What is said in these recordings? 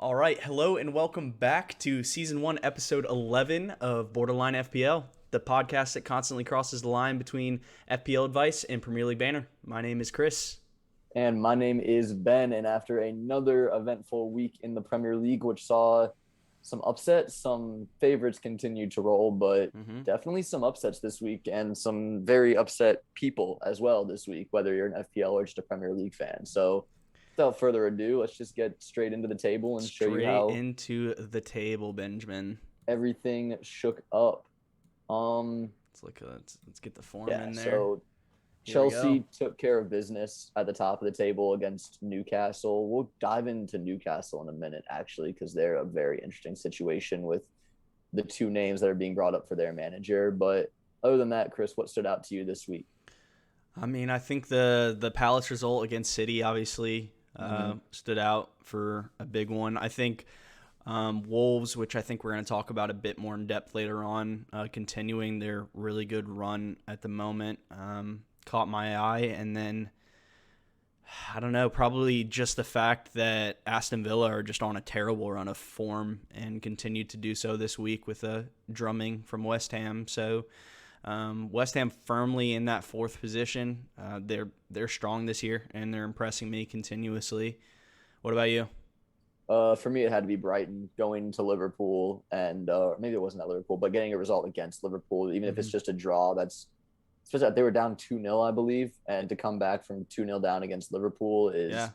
All right, hello and welcome back to Season 1, Episode 11 of Borderline FPL, the podcast that constantly crosses the line between FPL advice and Premier League banner. My name is Chris. And my name is Ben, and after another eventful week in the Premier League, which saw some upsets, some favorites continue to roll, but definitely some upsets this week and some very upset people as well this week, whether you're an FPL or just a Premier League fan. So without further ado, let's just get straight into the table and show you how into the table, Benjamin. Everything shook up. Let's get the form in there. So Chelsea took care of business at the top of the table against Newcastle. We'll dive into Newcastle in a minute, actually, because they're a very interesting situation with the two names that are being brought up for their manager. But other than that, Chris, what stood out to you this week? I mean, I think the Palace result against City obviously stood out for a big one. I think Wolves, which I think we're going to talk about a bit more in depth later on, continuing their really good run at the moment, caught my eye. And then, I don't know, probably just the fact that Aston Villa are just on a terrible run of form and continued to do so this week with a drumming from West Ham. So West Ham firmly in that fourth position. They're strong this year, and they're impressing me continuously. What about you? For me, it had to be Brighton going to Liverpool, and maybe it wasn't at Liverpool, but getting a result against Liverpool, even if it's just a draw. Especially that they were down 2-0, I believe, and to come back from 2-0 down against Liverpool is,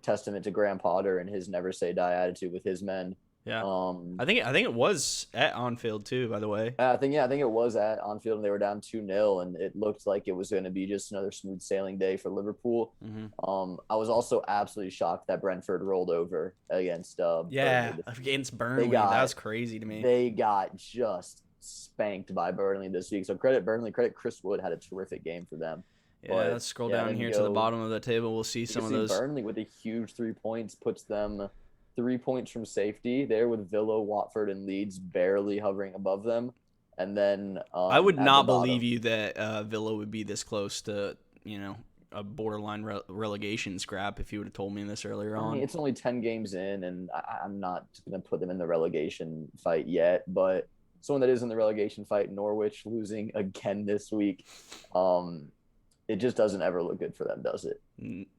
testament to Graham Potter and his never say die attitude with his men. Yeah, I think it was at Anfield too, by the way. I think it was at Anfield, and they were down 2-0, and it looked like it was going to be just another smooth sailing day for Liverpool. I was also absolutely shocked that Brentford rolled over against Burnley. Against Burnley. That was crazy to me. They got just spanked by Burnley this week. So credit Burnley, credit Chris Wood, had a terrific game for them. Yeah, let's scroll down here to the bottom of the table. We'll see some of those. Burnley with a huge 3 points puts them 3 points from safety there, with Villa, Watford, and Leeds barely hovering above them. And then I would not believe you that Villa would be this close to, a borderline relegation scrap if you would have told me this earlier on. I mean, it's only 10 games in, and I'm not going to put them in the relegation fight yet. But someone that is in the relegation fight, Norwich, losing again this week, it just doesn't ever look good for them, does it?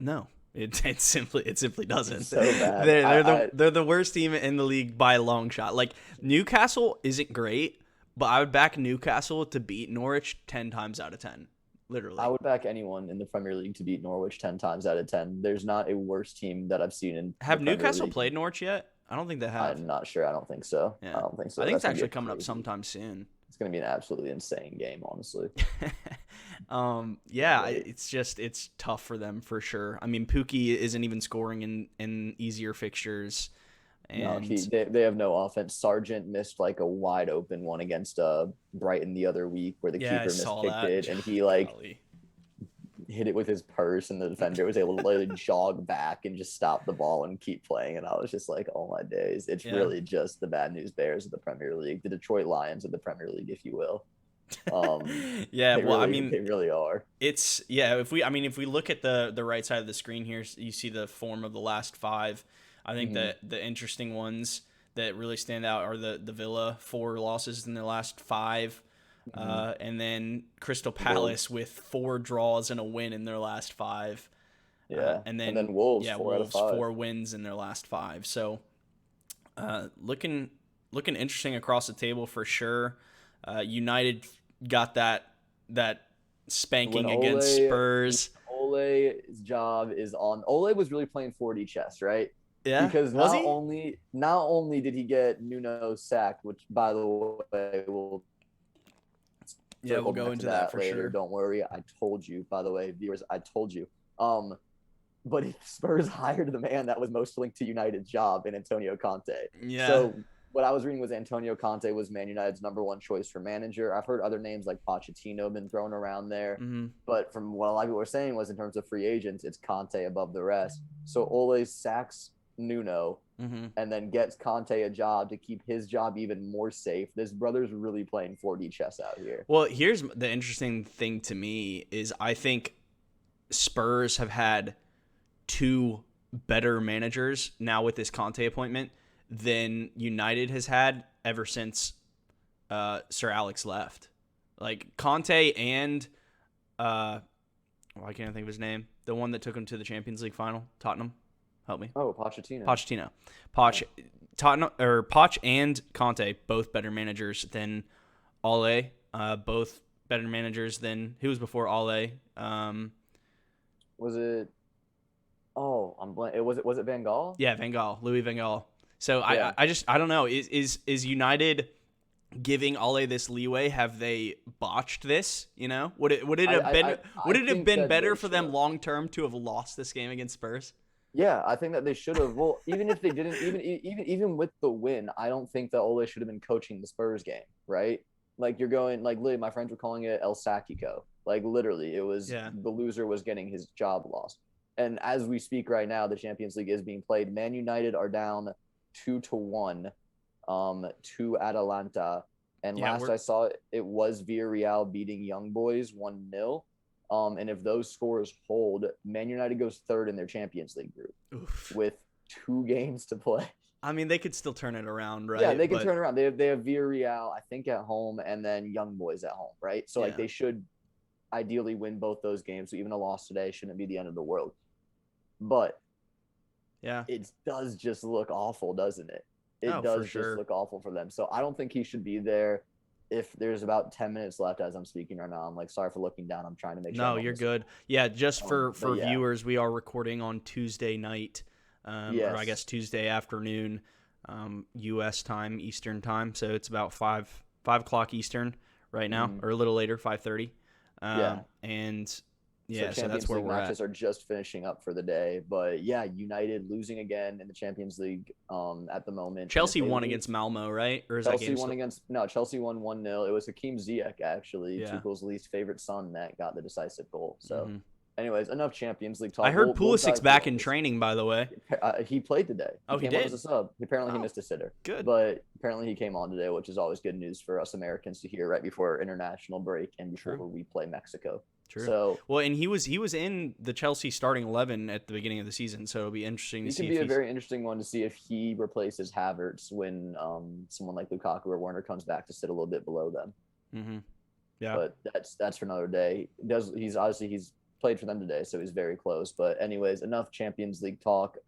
No. It simply doesn't. It's so bad. They're the worst team in the league by a long shot. Like, Newcastle isn't great, but I would back Newcastle to beat Norwich 10 times out of 10. Literally. I would back anyone in the Premier League to beat Norwich 10 times out of 10. There's not a worse team that I've seen in Have Newcastle played Norwich yet? I don't think they have. I'm not sure. I don't think so. Yeah. I don't think so. I think it's actually coming up sometime soon. It's going to be an absolutely insane game, honestly. It's tough for them for sure. I mean, Pukki isn't even scoring in easier fixtures. And they have no offense. Sargent missed like a wide open one against Brighton the other week where the keeper miskicked it, and he hit it with his purse, and the defender was able to literally jog back and just stop the ball and keep playing. And I was just like, oh my days. It's really just the bad news bears of the Premier League, the Detroit Lions of the Premier League, if you will. They really are. If we look at the right side of the screen here, you see the form of the last five. I think that the interesting ones that really stand out are the Villa, 4 losses in their last 5. And then Crystal Palace with 4 draws and a win in their last 5. And then Wolves, 4 wins in their last 5. So looking interesting across the table for sure. United got that spanking against Spurs. Ole's job is on. Ole was really playing 4D chess, right? Yeah, because not only did he get Nuno sacked, which by the way we'll go into that for later. Sure. Don't worry, I told you. By the way, viewers, I told you. But Spurs hired the man that was most linked to United's job in Antonio Conte. Yeah. So what I was reading was Antonio Conte was Man United's number 1 choice for manager. I've heard other names like Pochettino been thrown around there. But from what a lot of people were saying was in terms of free agents, it's Conte above the rest. So Ole sacks Nuno and then gets Conte a job to keep his job even more safe. This brother's really playing 4D chess out here. Well, here's the interesting thing to me is I think Spurs have had 2 better managers now with this Conte appointment than United has had ever since Sir Alex left. Like Conte and why can't I think of his name? The one that took him to the Champions League final, Tottenham. Help me. Oh, Pochettino. Tottenham or Poch and Conte, both better managers than Ole. Both better managers than who was before Ole. Was it? Oh, I'm blank. Was it Van Gaal? Yeah, Van Gaal, Louis Van Gaal. So Yeah. I don't know. Is United giving Ole this leeway? Have they botched this? You know, would it have been better for them long term to have lost this game against Spurs? Yeah, I think that they should have. Well, even if they didn't, even with the win, I don't think that Ole should have been coaching the Spurs game, right? Like you're going, like literally, my friends were calling it El Sacico. Like literally, it was the loser was getting his job lost. And as we speak right now, the Champions League is being played. Man United are down 2-1 to Atalanta. And last I saw it was Villarreal beating Young Boys 1-0. And if those scores hold, Man United goes third in their Champions League group with 2 games to play. I mean, they could still turn it around, right? Yeah, they can turn around. They have Villarreal, I think, at home, and then Young Boys at home, right? So like they should ideally win both those games. So even a loss today shouldn't be the end of the world. But it does just look awful, doesn't it? It does just look awful for them. So I don't think he should be there. If there's about 10 minutes left as I'm speaking right now, I'm like, sorry for looking down. I'm trying to make sure. No, you're good. Yeah, just for viewers, we are recording on Tuesday night, or I guess Tuesday afternoon, U.S. time, Eastern time. So it's about 5 o'clock Eastern right now, or a little later, 5:30. And so that's where we're at. Matches are just finishing up for the day, but United losing again in the Champions League at the moment. Chelsea won against Malmo, right? Or is Chelsea won 1-0. It was Hakeem Ziyech actually, Tuchel's least favorite son, that got the decisive goal. So, anyways, enough Champions League talk. I heard Pulisic's back in training, by the way. He played today. He came on as a sub. Apparently, he missed a sitter. Good, but apparently he came on today, which is always good news for us Americans to hear right before our international break and before we play Mexico. True. So and he was in the Chelsea starting 11 at the beginning of the season, so it'll be interesting to see. It could be a very interesting one to see if he replaces Havertz when someone like Lukaku or Werner comes back to sit a little bit below them. Mm-hmm. Yeah, but that's for another day. He's played for them today, so he's very close. But anyways, enough Champions League talk.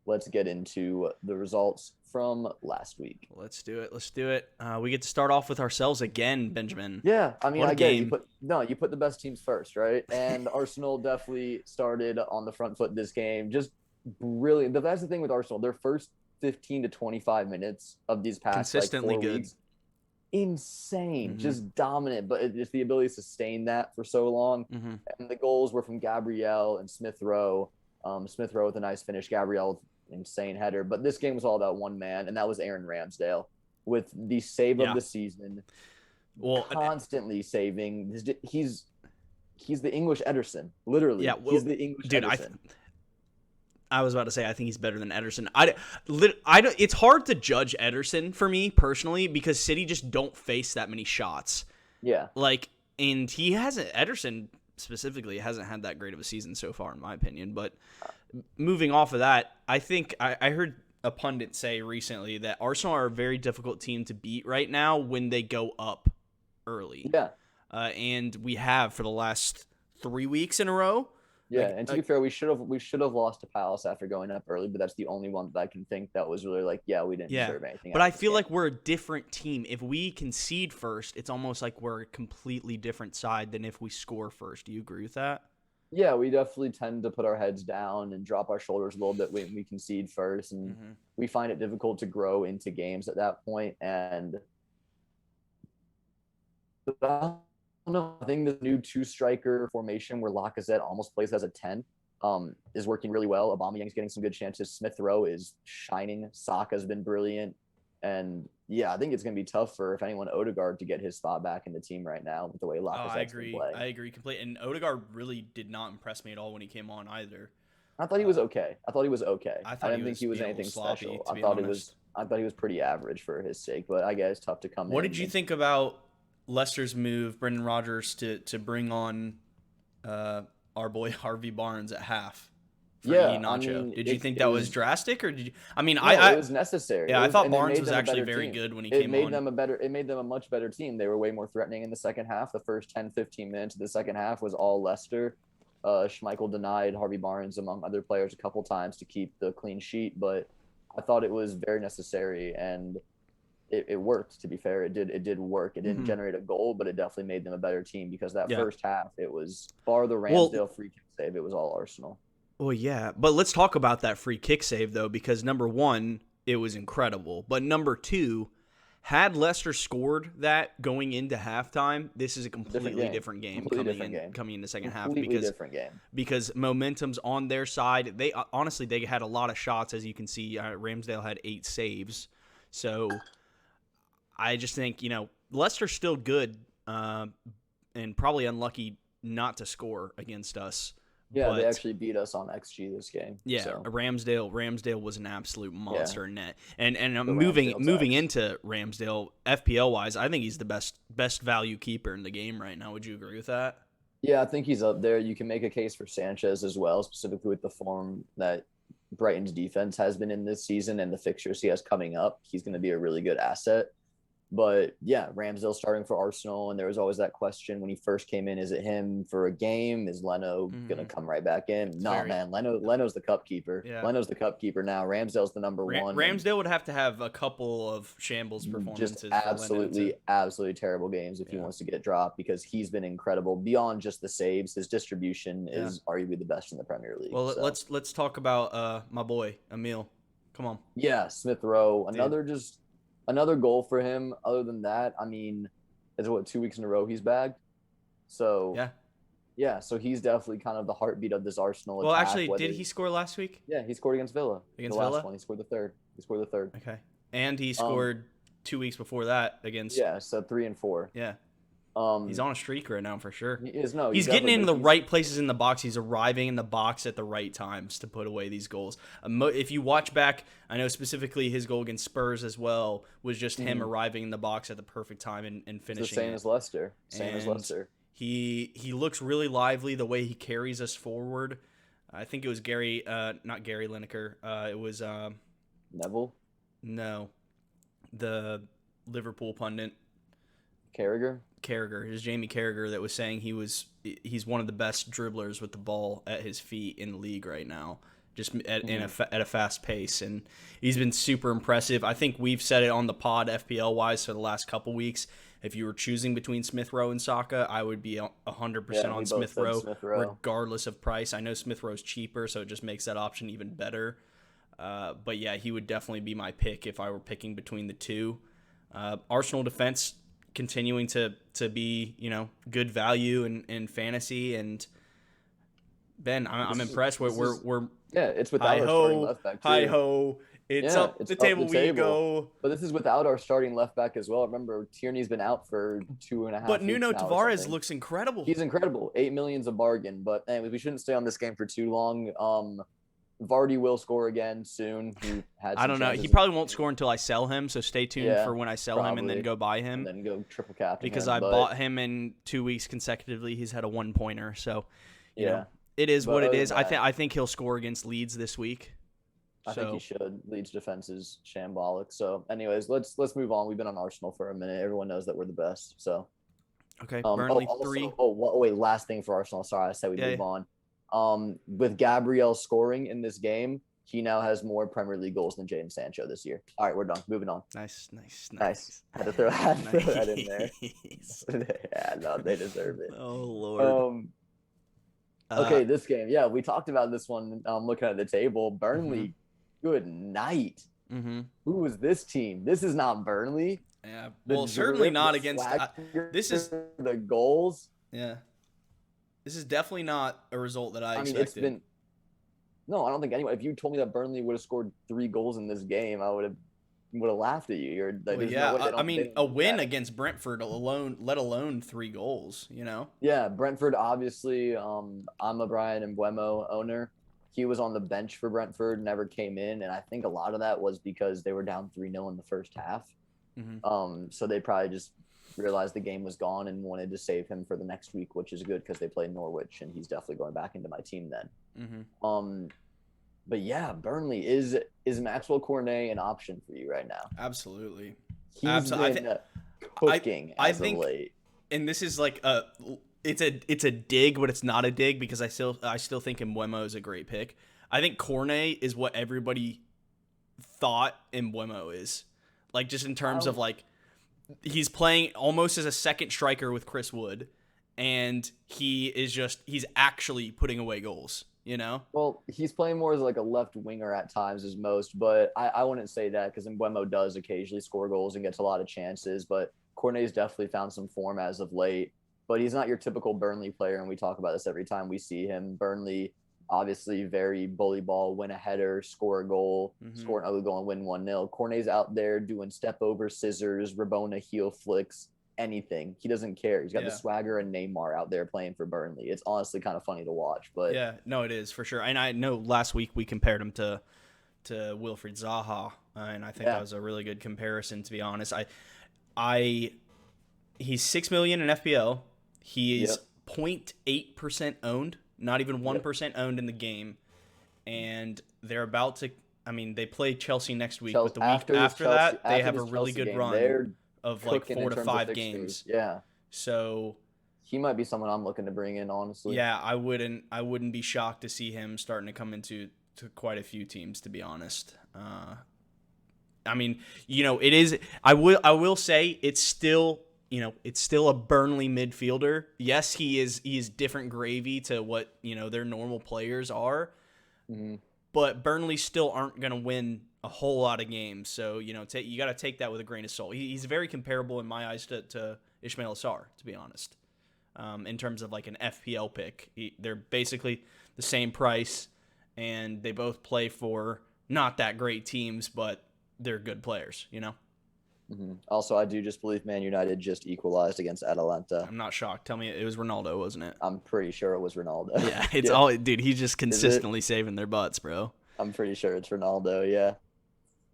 Let's get into the results from last week. Let's do it. We get to start off with ourselves again, Benjamin. Yeah, I mean, I get it. You put the best teams first, right? And Arsenal definitely started on the front foot this game. Just brilliant. That's the thing with Arsenal. Their first 15 to 25 minutes of these past consistently 4 good. Weeks, insane, just dominant. But it's the ability to sustain that for so long. And the goals were from Gabriel and Smith Rowe. Smith Rowe with a nice finish. Gabriel with insane header, but this game was all about one man, and that was Aaron Ramsdale with the save of the season. Constantly saving. He's the English Ederson, literally. Yeah, he's the English Ederson. I was about to say I think he's better than Ederson. It's hard to judge Ederson for me personally because City just don't face that many shots. Yeah, and Ederson specifically hasn't had that great of a season so far, in my opinion, but. Moving off of that, I think I heard a pundit say recently that Arsenal are a very difficult team to beat right now when they go up early. Yeah. And we have for the last 3 weeks in a row. Yeah, and to be fair, we should have lost to Palace after going up early, but that's the only one that I can think that was really we didn't deserve anything. But I feel like we're a different team. If we concede first, it's almost like we're a completely different side than if we score first. Do you agree with that? Yeah, we definitely tend to put our heads down and drop our shoulders a little bit when we concede first, and we find it difficult to grow into games at that point. And I don't know. I think the new 2-striker formation where Lacazette almost plays as a 10 is working really well. Aubameyang's getting some good chances. Smith Rowe is shining. Saka's been brilliant. And I think it's going to be tough for, if anyone, Odegaard to get his spot back in the team right now with the way Lacazette's been playing. I agree completely. And Odegaard really did not impress me at all when he came on either. I thought he was okay. I didn't think he was anything sloppy, special. I thought he was pretty average for his sake, but I guess it's tough to come in. What did you think about Leicester's move, Brendan Rodgers, to bring on our boy Harvey Barnes at half? for Yeah, Iheanacho. I mean, Did you think it that was was drastic, or did you? I mean, no, I it was necessary. yeah, It I was, thought and it Barnes made was them a actually better very team. good when he It came made on. them it made them a much better team. They were way more threatening in the second half. The first 10, 15 minutes of the second half was all Leicester. Schmeichel denied Harvey Barnes, among other players, a couple times to keep the clean sheet, but I thought it was very necessary, and it worked. To be fair, it did work. It didn't generate a goal, but it definitely made them a better team because that first half, it was bar the Ramsdale free kick save, it was all Arsenal. Well, yeah, but let's talk about that free kick save though, because number one, it was incredible, but number two, had Leicester scored that going into halftime, this is a completely different game coming in the second half because momentum's on their side. They honestly they had a lot of shots, as you can see. Ramsdale had 8 saves, so I just think Leicester's still good and probably unlucky not to score against us. Yeah, but they actually beat us on XG this game. Yeah, so. Ramsdale was an absolute monster in net. And The moving into Ramsdale, FPL wise, I think he's the best value keeper in the game right now. Would you agree with that? Yeah, I think he's up there. You can make a case for Sanchez as well, specifically with the form that Brighton's defense has been in this season and the fixtures he has coming up. He's going to be a really good asset. But yeah, Ramsdale starting for Arsenal, and there was always that question when he first came in: is it him for a game? Is Leno gonna come right back in? No, man. Leno's the cup keeper. Yeah. Leno's the cup keeper now. Ramsdale's the number one. Ramsdale would have to have a couple of shambles performances. Just absolutely terrible games if he wants to get dropped, because he's been incredible beyond just the saves. His distribution is arguably the best in the Premier League. Well, let's talk about my boy Emil. Come on. Yeah, Smith Rowe. Another goal for him. Other than that, I mean, it's 2 weeks in a row he's bagged. So yeah. So he's definitely kind of the heartbeat of this Arsenal attack. Well, actually, did he score last week? Yeah, he scored against Villa. Last one, he scored the third. Okay, and he scored 2 weeks before that against. Yeah, so 3 and 4. Yeah. He's on a streak right now for sure. He is. He's getting in the right places in the box. He's arriving in the box at the right times to put away these goals. If you watch back, I know specifically his goal against Spurs as well was just him arriving in the box at the perfect time and finishing. It's the same as Leicester. As Leicester. He looks really lively the way he carries us forward. I think it was not Gary Lineker. It was Neville. No, the Liverpool pundit. Carragher. It was Jamie Carragher that was saying he's one of the best dribblers with the ball at his feet in the league right now, just at a fast pace, and he's been super impressive. I think we've said it on the pod FPL wise for the last couple weeks. If you were choosing between Smith Rowe and Saka, I would be 100% on Smith Rowe, regardless of price. I know Smith Rowe's cheaper, so it just makes that option even better. But yeah, he would definitely be my pick if I were picking between the two. Arsenal defense continuing to be good value in fantasy, and Ben, I'm impressed. It's without our starting left back too. Hi ho, it's up the table we go. But this is without our starting left back as well. Remember, Tierney's been out for 2.5 But weeks Nuno now Tavares looks incredible. He's incredible. 8 million's a bargain. But anyways, we shouldn't stay on this game for too long. Vardy will score again soon. I don't know. He probably won't score until I sell him, so stay tuned for when I sell him and then go buy him. And then go triple captain because him, I bought him in 2 weeks consecutively. He's had a 1-pointer, so you know, it is what it is. I think he'll score against Leeds this week. I think he should. Leeds defense is shambolic. So, anyways, let's move on. We've been on Arsenal for a minute. Everyone knows that we're the best. So, okay. Burnley 3. Wait. Last thing for Arsenal. Sorry, I said we move on. With Gabriel scoring in this game, he now has more Premier League goals than Jadon Sancho this year. All right, we're done. Moving on. Nice. Had to throw that in there. Yeah, no, they deserve it. Oh, Lord. Okay, this game. Yeah, we talked about this one looking at the table. Burnley, good night. Who was this team? This is not Burnley. Yeah, well, certainly not against this is the goals. Yeah. This is definitely not a result that I expected. No, I don't think anyone. If you told me that Burnley would have scored 3 goals in this game, I would have laughed at you. A win against Brentford alone, let alone 3 goals. Yeah, Brentford obviously. I'm a Brian Mbeumo owner. He was on the bench for Brentford, never came in, and I think a lot of that was because they were down 3-0 in the first half. So they probably just realized the game was gone and wanted to save him for the next week, which is good because they play Norwich and he's definitely going back into my team then. But yeah, Burnley is Maxwell Cornet an option for you right now? Absolutely. He's been cooking I as of think, late. and this is like it's a dig, but it's not a dig because I still think Mbeumo is a great pick. I think Cornet is what everybody thought Mbeumo is, like just in terms of like he's playing almost as a second striker with Chris Wood, and he's actually putting away goals. You know? Well, he's playing more as like a left winger at times as most, but I wouldn't say that because Mbeumo does occasionally score goals and gets a lot of chances. But Cornet's definitely found some form as of late. But he's not your typical Burnley player, and we talk about this every time we see him. Burnley, obviously, very bully ball, win a header, score a goal, score an ugly goal, and win 1-0. Cornet's out there doing step over scissors, Rabona heel flicks, anything. He doesn't care. He's got the swagger and Neymar out there playing for Burnley. It's honestly kind of funny to watch. But yeah, no, it is for sure. And I know last week we compared him to Wilfried Zaha, and I think that was a really good comparison. To be honest, he's $6 million in FPL. He is 0.8% owned, not even 1% owned in the game, and they're about to. I mean, they play Chelsea next week, but the week after that, they have a really good run of like 4 to 5 games. Yeah. So he might be someone I'm looking to bring in, honestly. Yeah, I wouldn't be shocked to see him starting to come into quite a few teams, to be honest. I mean, it is. I will say it's still a Burnley midfielder. Yes, he is different gravy to what their normal players are, but Burnley still aren't going to win a whole lot of games. So you got to take that with a grain of salt. He's very comparable in my eyes to Ismail Assar, to be honest. In terms of like an FPL pick, they're basically the same price, and they both play for not that great teams, but they're good players. Also, I do just believe Man United just equalized against Atalanta. I'm not shocked. Tell me it was Ronaldo, wasn't it? I'm pretty sure it was Ronaldo. Yeah, all, dude. He's just consistently saving their butts, bro. I'm pretty sure it's Ronaldo. Yeah.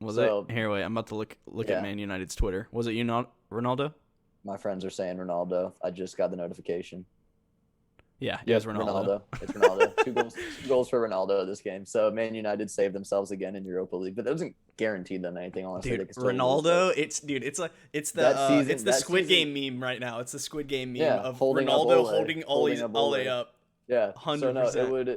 Was it? Here, wait. I'm about to look at Man United's Twitter. Was it Ronaldo? My friends are saying Ronaldo. I just got the notification. Yeah, it was Ronaldo. It's Ronaldo. two goals for Ronaldo this game. So Man United saved themselves again in Europa League, but that doesn't guarantee them anything. Honestly, dude, Ronaldo. It's the Squid Game meme right now. It's the Squid Game meme of Ronaldo holding Ole up. Yeah, 100%. So no,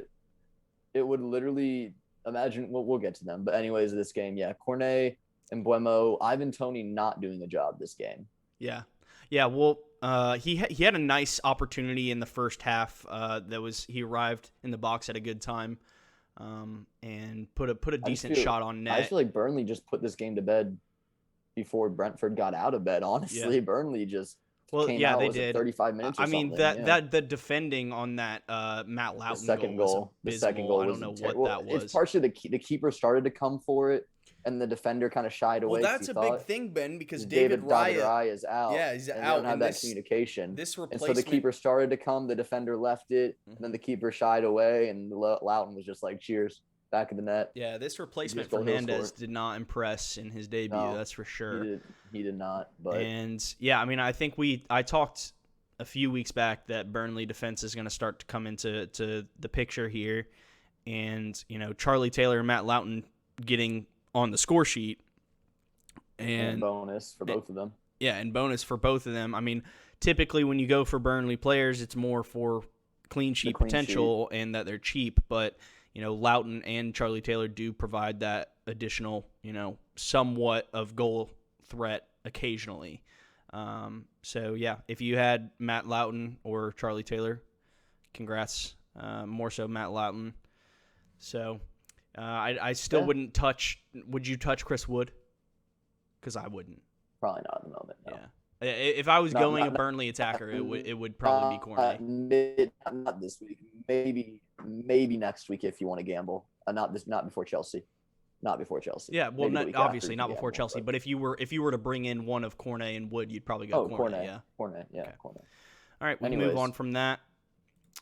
it would literally imagine. We'll get to them, but anyways, this game, Cornet and Mbeumo, Ivan Toney not doing a job this game. Yeah. Well, he had a nice opportunity in the first half. He arrived in the box at a good time, and put a decent shot on net. I feel like Burnley just put this game to bed before Brentford got out of bed. Honestly, Burnley just came out. They did 35 minutes. I mean that the defending on that Matt Loughton second goal. The second goal. I don't know what that was. It's partially the keeper started to come for it, and the defender kind of shied away. Well, that's a big thing, Ben, because David Raya is out. Yeah, he's out. They don't have that communication. This replacement, and so the keeper started to come, the defender left it, and then the keeper shied away, and Loughton was just like, "Cheers, back of the net." Yeah, this replacement for Hernandez did not impress in his debut. No, that's for sure. He did not. But I mean, I think I talked a few weeks back that Burnley defense is going to start to come into the picture here, and Charlie Taylor and Matt Loughton getting on the score sheet, and bonus for both of them. Yeah, and bonus for both of them. I mean, typically when you go for Burnley players, it's more for clean sheet potential and that they're cheap. But Loughton and Charlie Taylor do provide that additional, somewhat of goal threat occasionally. So yeah, if you had Matt Loughton or Charlie Taylor, congrats. More so Matt Loughton. So. I still wouldn't touch. Would you touch Chris Wood? Because I wouldn't. Probably not at the moment. No. Yeah. If I was going a Burnley attacker, it would probably be Cornet. Not this week. Maybe next week if you want to gamble. Not before Chelsea. Not before Chelsea. Yeah. Well, obviously not before Chelsea. But if you were to bring in one of Cornet and Wood, you'd probably go Cornet. Yeah. Cornet. Yeah. Okay. Cornet. All right. We move on from that.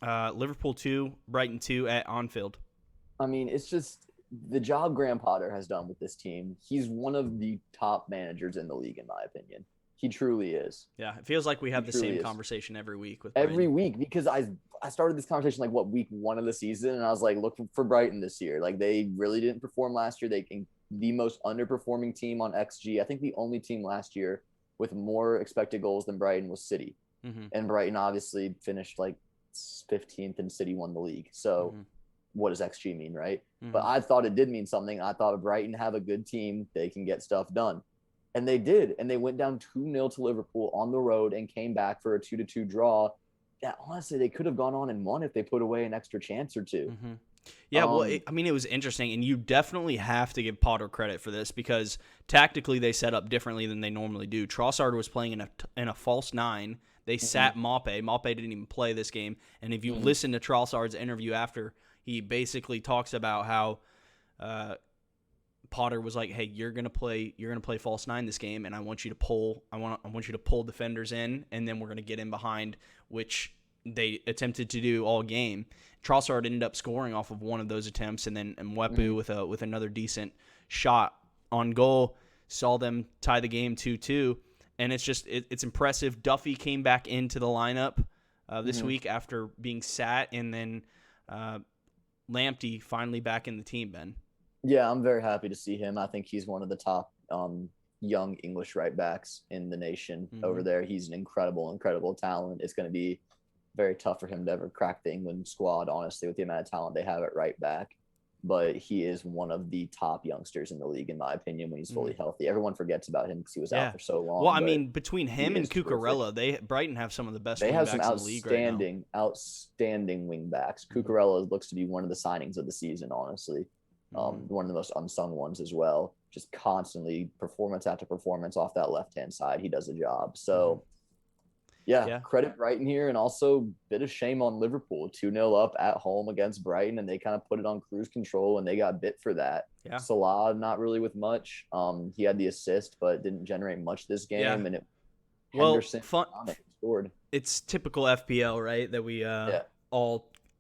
Liverpool 2, Brighton 2 at Anfield. I mean, it's just the job Graham Potter has done with this team. He's one of the top managers in the league, in my opinion. He truly is. Yeah, it feels like we have the same conversation every week with Brighton. Every week, because I started this conversation like week 1 of the season, and I was like, look for Brighton this year. Like, they really didn't perform last year. They the most underperforming team on XG. I think the only team last year with more expected goals than Brighton was City, and Brighton obviously finished like 15th, and City won the league. So what does XG mean, right? But I thought it did mean something. I thought Brighton have a good team, they can get stuff done. And they did. And they went down 2-0 to Liverpool on the road and came back for a 2-2 draw. Yeah, honestly, they could have gone on and won if they put away an extra chance or two. Yeah, well, it was interesting. And you definitely have to give Potter credit for this because tactically they set up differently than they normally do. Trossard was playing in a false 9. They sat Maupay. Maupay didn't even play this game. And if you listen to Trossard's interview after, he basically talks about how Potter was like, "Hey, you're gonna play false 9 this game, and I want you to pull. I want you to pull defenders in, and then we're gonna get in behind," which they attempted to do all game. Trossard ended up scoring off of one of those attempts, and then Mwepu with another decent shot on goal saw them tie the game 2-2. And it's impressive. Duffy came back into the lineup this week after being sat, and then Lamptey finally back in the team, Ben. Yeah, I'm very happy to see him. I think he's one of the top young English right backs in the nation over there. He's an incredible talent. It's going to be very tough for him to ever crack the England squad, honestly, with the amount of talent they have at right back. But he is one of the top youngsters in the league, in my opinion, when he's fully healthy. Everyone forgets about him because he was out for so long. Well, I mean, between him and Cucurella, Brighton have some of the best wing backs in the league right now. They have some outstanding wing backs. Cucurella looks to be one of the signings of the season, honestly. One of the most unsung ones as well. Just constantly performance after performance off that left-hand side. He does a job. So, credit Brighton here, and also bit of shame on Liverpool. 2-0 up at home against Brighton, and they kind of put it on cruise control, and they got bit for that. Yeah. Salah, not really with much. He had the assist, but didn't generate much this game. And Henderson scored. It's typical FPL, right? That we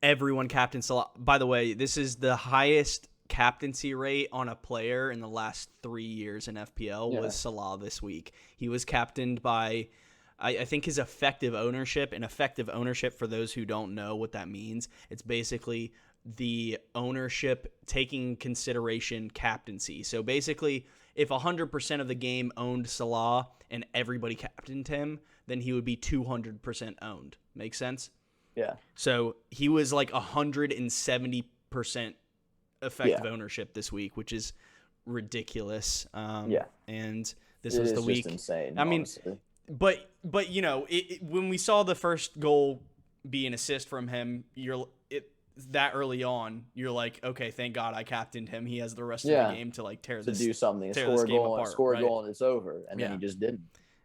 everyone captained Salah. By the way, this is the highest captaincy rate on a player in the last 3 years in FPL was Salah this week. He was captained by, I think, his effective ownership. And effective ownership, for those who don't know what that means, it's basically the ownership taking consideration captaincy. So basically, if 100% of the game owned Salah and everybody captained him, then he would be 200% owned. Make sense? Yeah. So he was like 170% effective ownership this week, which is ridiculous. And this was the week. Insane, I mean, honestly. but you know, when we saw the first goal be an assist from him, that early on, you're like, okay, thank God I captained him. He has the rest of the game to like do something, score a goal, and it's over. And then he just didn't.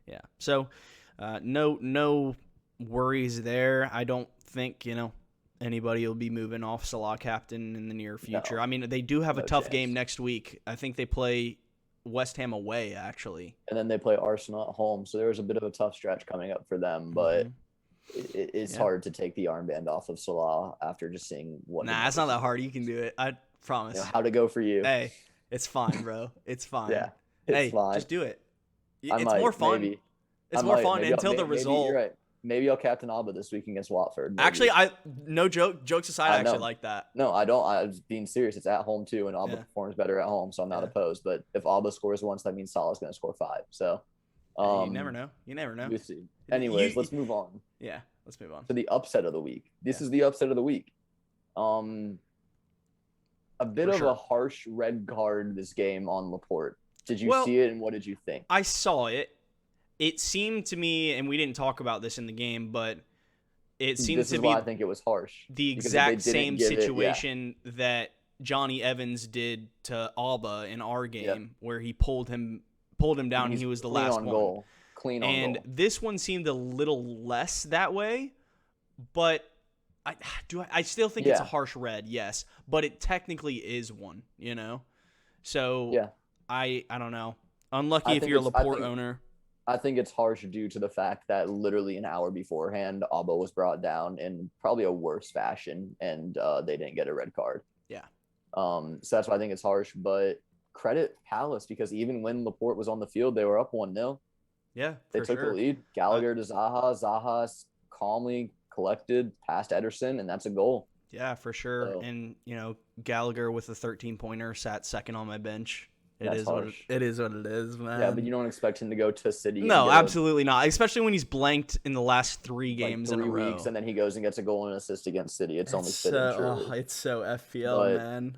Yeah. So, no worries there. I don't think anybody will be moving off Salah captain in the near future. No, I mean, they do have a tough game next week. I think they play West Ham away, actually. And then they play Arsenal at home. So there's a bit of a tough stretch coming up for them. But it's hard to take the armband off of Salah after just seeing what. Nah, it's not that hard. You can do it. I promise. How to go for you. Hey, it's fine, bro. It's fine. It's fine. Just do it. More fun. Maybe. It's more fun until the result. You're right. Maybe I'll captain Alba this week against Watford. Maybe. Actually, jokes aside, I actually like that. No, I don't. I was being serious. It's at home too, and Alba performs better at home, so I'm not opposed. But if Alba scores once, that means Salah's going to score 5. So you never know. We'll see. Anyways, let's move on. Yeah, let's move on to the upset of the week. This is the upset of the week. A bit of a harsh red card this game on Laporte. Did you see it, and what did you think? I saw it. It seemed to me, and we didn't talk about this in the game, but it seems to be why I think it was harsh. The exact same situation that Johnny Evans did to Alba in our game, where he pulled him down, and he was the last one. Clean on goal. And this one seemed a little less that way, but I still think it's a harsh red, yes, but it technically is one, So I don't know. Unlucky if you're a Laporte owner. I think it's harsh due to the fact that literally an hour beforehand, Alba was brought down in probably a worse fashion, and they didn't get a red card. Yeah. So that's why I think it's harsh. But credit Palace, because even when Laporte was on the field, they were up 1-0. Yeah, They for took sure. the lead. Gallagher to Zaha. Zaha calmly collected past Ederson, and that's a goal. Yeah, for sure. So, And, Gallagher with a 13-pointer sat second on my bench. that's harsh. It is what it is, man. Yeah, but you don't expect him to go to City and No, get absolutely not. Especially when he's blanked in the last 3 games like 3 in a row. weeks, and then he goes and gets a goal and an assist against City. It's only fitting, truly. It's so FPL, man.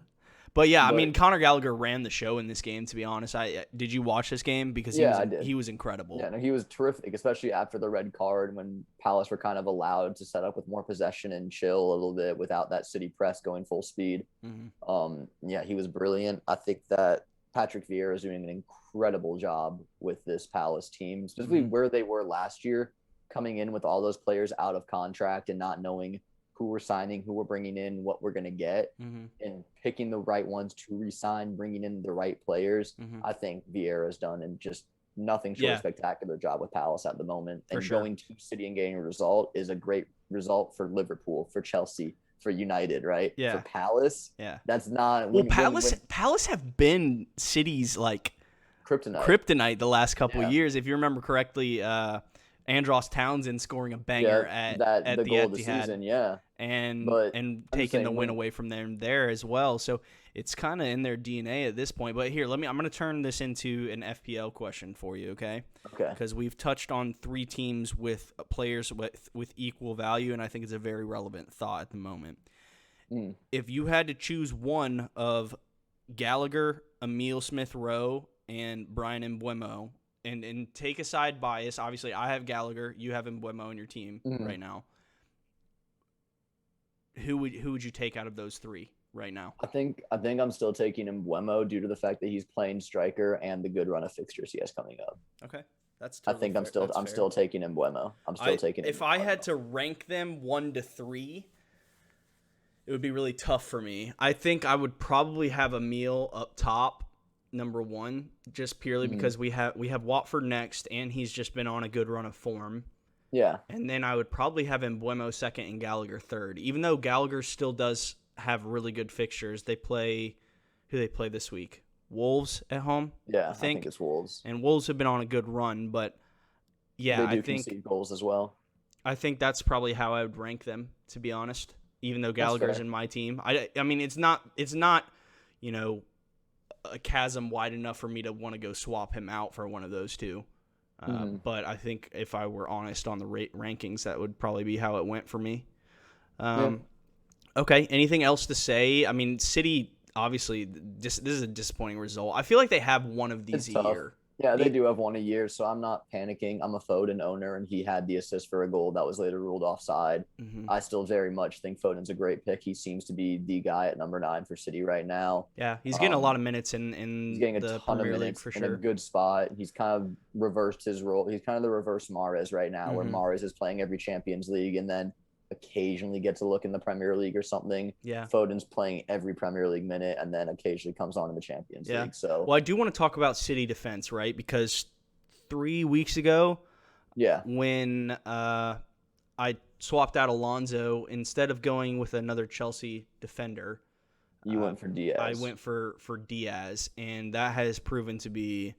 But yeah, I mean, but Conor Gallagher ran the show in this game. To be honest, did you watch this game? Because I did. He was incredible. Yeah, no, he was terrific, especially after the red card when Palace were kind of allowed to set up with more possession and chill a little bit without that City press going full speed. Yeah, he was brilliant. I think that Patrick Vieira is doing an incredible job with this Palace team, especially where they were last year, coming in with all those players out of contract and not knowing who we're signing, who we're bringing in, what we're going to get, and picking the right ones to re-sign, bringing in the right players. I think Vieira's done and just nothing short of spectacular job with Palace at the moment. And going to City and getting a result is a great result for Liverpool, for Chelsea, for United, right? Yeah. For Palace, that's not. Well, Palace have been City's like kryptonite the last couple of years. If you remember correctly, Andros Townsend scoring a banger at the goal Etihad, of the season, and taking the win away from them there as well. So it's kind of in their DNA at this point. But here, I'm going to turn this into an FPL question for you, okay? Okay. Because we've touched on 3 teams with players with equal value, and I think it's a very relevant thought at the moment. If you had to choose one of Gallagher, Emile Smith-Rowe, and Brian Mbeumo, and take aside bias, obviously I have Gallagher, you have Mbeumo in your team right now. Who would you take out of those 3 right now? I think I'm still taking Mbeumo due to the fact that he's playing striker and the good run of fixtures he has coming up. Okay. That's totally I think fair. I'm still taking Mbeumo. If I had to rank them 1 to 3, it would be really tough for me. I think I would probably have Emile up top, number 1, just purely because we have Watford next, and he's just been on a good run of form. Yeah. And then I would probably have Mbeumo second and Gallagher third. Even though Gallagher still does have really good fixtures, who they play this week? Wolves at home? Yeah, I think it's Wolves. And Wolves have been on a good run, but yeah, they do concede goals as well. I think that's probably how I would rank them, to be honest. Even though Gallagher's in my team, I mean, it's not a chasm wide enough for me to want to go swap him out for one of those 2. But I think if I were honest on the rankings, that would probably be how it went for me. Okay, anything else to say? I mean, City, obviously, this is a disappointing result. I feel like they have one of these a year. Yeah, they do have one a year, so I'm not panicking. I'm a Foden owner, and he had the assist for a goal that was later ruled offside. I still very much think Foden's a great pick. He seems to be the guy at number 9 for City right now. Yeah, he's getting a lot of minutes in he's getting the a ton Premier of League minutes for in sure. a good spot. He's kind of reversed his role. He's kind of the reverse Mahrez right now, where Mahrez is playing every Champions League and then occasionally gets a look in the Premier League or something. Yeah. Foden's playing every Premier League minute and then occasionally comes on in the Champions League. So, well, I do want to talk about City defense, right? Because 3 weeks ago, when I swapped out Alonso, instead of going with another Chelsea defender, you went for Diaz. I went for Diaz, and that has proven to be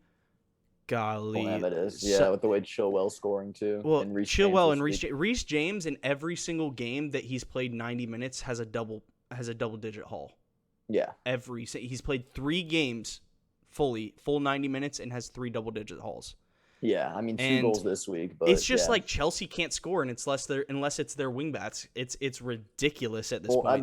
golly. It is. Yeah, with the way Chilwell's scoring too. Well, Chilwell and Reece James in every single game that he's played 90 minutes has a double digit haul. Yeah. He's played 3 games full 90 minutes and has 3 double digit hauls. Yeah, I mean 2 goals this week, but it's just like Chelsea can't score, and unless it's their wingbacks. It's ridiculous at this point. At